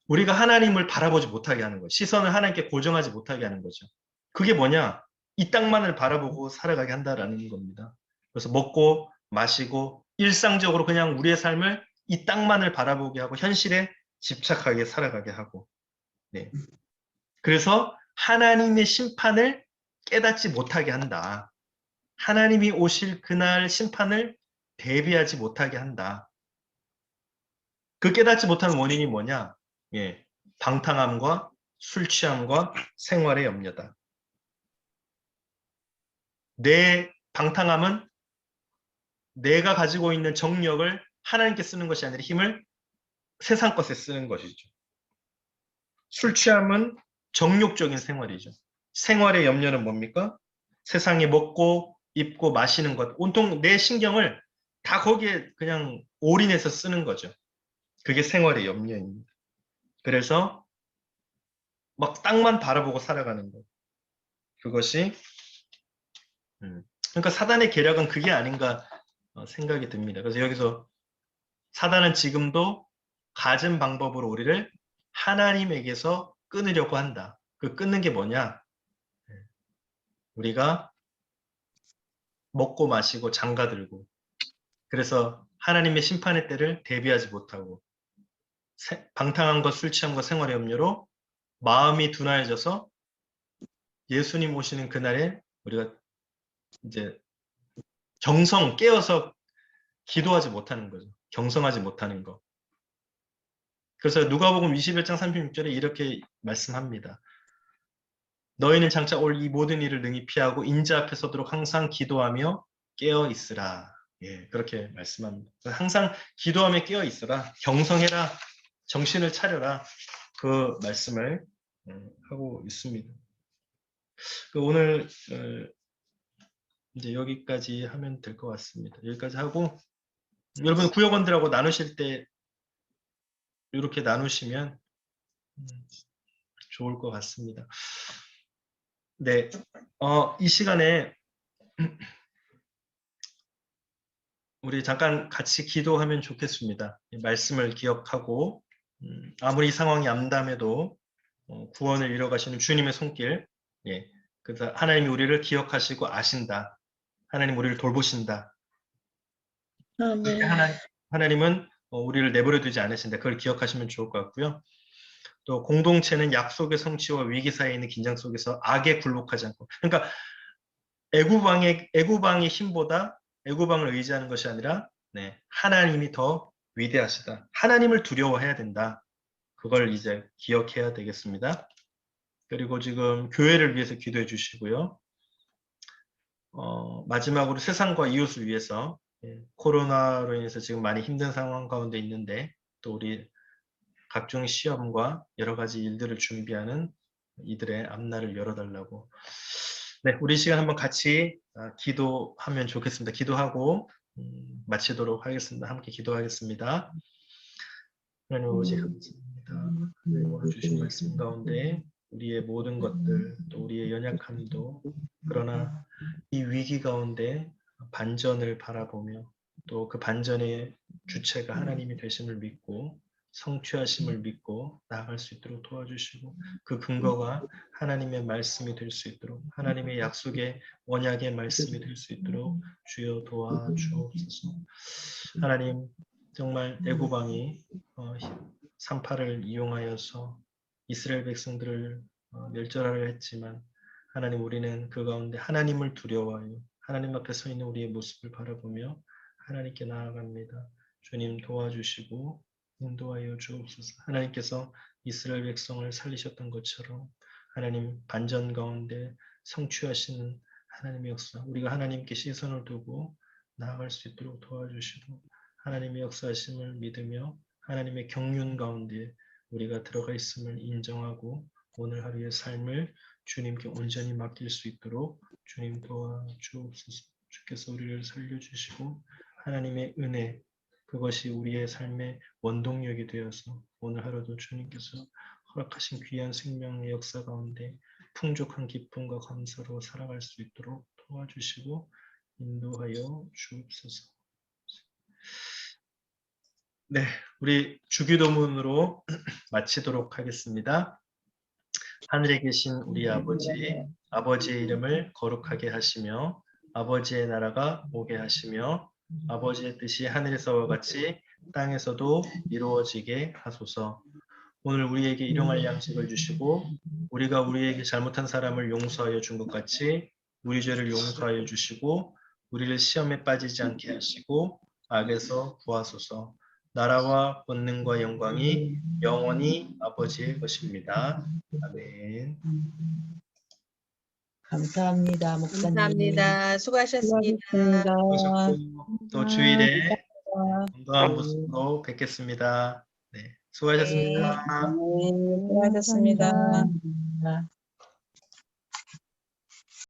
우리가 하나님을 바라보지 못하게 하는 거예요. 시선을 하나님께 고정하지 못하게 하는 거죠. 그게 뭐냐? 이 땅만을 바라보고 살아가게 한다라는 겁니다. 그래서 먹고 마시고 일상적으로 그냥 우리의 삶을 이 땅만을 바라보게 하고 현실에 집착하게 살아가게 하고 네. 그래서 하나님의 심판을 깨닫지 못하게 한다. 하나님이 오실 그날 심판을 대비하지 못하게 한다. 그 깨닫지 못하는 원인이 뭐냐? 예, 방탕함과 술 취함과 생활의 염려다. 내 방탕함은 내가 가지고 있는 정력을 하나님께 쓰는 것이 아니라 힘을 세상 것에 쓰는 것이죠. 술 취함은 정욕적인 생활이죠. 생활의 염려는 뭡니까? 세상에 먹고 입고 마시는 것, 온통 내 신경을 다 거기에 그냥 올인해서 쓰는 거죠. 그게 생활의 염려입니다. 그래서 막 땅만 바라보고 살아가는 것. 그것이 그러니까 사단의 계략은 그게 아닌가 생각이 듭니다. 그래서 여기서 사단은 지금도 가진 방법으로 우리를 하나님에게서 끊으려고 한다. 그 끊는 게 뭐냐? 우리가 먹고 마시고 장가들고 그래서 하나님의 심판의 때를 대비하지 못하고 방탕한 것, 술 취한 것, 생활의 염려로 마음이 둔하여져서 예수님 오시는 그날에 우리가 이제 깨어서 기도하지 못하는 거죠. 경성하지 못하는 거. 그래서 누가복음 21장 36절에 이렇게 말씀합니다. 너희는 장차 올 이 모든 일을 능히 피하고 인자 앞에 서도록 항상 기도하며 깨어 있으라. 예, 그렇게 말씀합니다. 항상 기도하며 깨어 있으라. 경성해라. 정신을 차려라. 그 말씀을 하고 있습니다. 오늘 이제 여기까지 하면 될 것 같습니다. 여기까지 하고 여러분 구역원들하고 나누실 때 이렇게 나누시면 좋을 것 같습니다. 네, 이 시간에 우리 잠깐 같이 기도하면 좋겠습니다. 말씀을 기억하고 아무리 상황이 암담해도 구원을 이뤄가시는 주님의 손길, 예, 그래서 하나님이 우리를 기억하시고 아신다. 하나님 우리를 돌보신다. 아멘. 하나님은 우리를 내버려 두지 않으신다. 그걸 기억하시면 좋을 것 같고요. 또 공동체는 약속의 성취와 위기 사이에 있는 긴장 속에서 악에 굴복하지 않고, 그러니까 애구방의 힘보다 애구방을 의지하는 것이 아니라 하나님이 더 위대하시다. 하나님을 두려워해야 된다. 그걸 이제 기억해야 되겠습니다. 그리고 지금 교회를 위해서 기도해 주시고요. 마지막으로 세상과 이웃을 위해서 코로나로 인해서 지금 많이 힘든 상황 가운데 있는데 또 우리 각종 시험과 여러 가지 일들을 준비하는 이들의 앞날을 열어달라고. 네, 우리 시간 한번 같이 기도하면 좋겠습니다. 기도하고 마치도록 하겠습니다. 함께 기도하겠습니다. 하나님 아버지 감사합니다. 오늘 주신 말씀 가운데 우리의 모든 것들 또 우리의 연약함도 그러나 이 위기 가운데 반전을 바라보며 또 그 반전의 주체가 하나님이 되심을 믿고 성취하심을 믿고 나아갈 수 있도록 도와주시고 그 근거가 하나님의 말씀이 될 수 있도록 하나님의 약속의 언약의 말씀이 될 수 있도록 주여 도와주옵소서. 하나님 정말 애고방이 38을 이용하여서 이스라엘 백성들을 멸절하려 했지만 하나님 우리는 그 가운데 하나님을 두려워하여 하나님 앞에 서 있는 우리의 모습을 바라보며 하나님께 나아갑니다. 주님 도와주시고 인도하여 주옵소서. 하나님께서 이스라엘 백성을 살리셨던 것처럼 하나님 반전 가운데 성취하시는 하나님의 역사 우리가 하나님께 시선을 두고 나아갈 수 있도록 도와주시고 하나님의 역사하심을 믿으며 하나님의 경륜 가운데 우리가 들어가 있음을 인정하고 오늘 하루의 삶을 주님께 온전히 맡길 수 있도록 주님 도와주옵소서. 주께서 우리를 살려주시고 하나님의 은혜 그것이 우리의 삶의 원동력이 되어서 오늘 하루도 주님께서 허락하신 귀한 생명의 역사 가운데 풍족한 기쁨과 감사로 살아갈 수 있도록 도와주시고 인도하여 주옵소서. 네, 우리 주기도문으로 마치도록 하겠습니다. 하늘에 계신 우리 아버지의 이름을 거룩하게 하시며 아버지의 나라가 오게 하시며 아버지의 뜻이 하늘에서와 같이 땅에서도 이루어지게 하소서. 오늘 우리에게 일용할 양식을 주시고 우리가 우리에게 잘못한 사람을 용서하여 준 것 같이 우리 죄를 용서하여 주시고 우리를 시험에 빠지지 않게 하시고 악에서 구하소서. 나라와 권능과 영광이 영원히 아버지의 것입니다. 아멘. 감사합니다, 목사님. 감사합니다. 수고하셨습니다. 수고하셨고 또 주일에 건강한 모습으로 뵙겠습니다. 네, 수고하셨습니다. 네, 수고하셨습니다.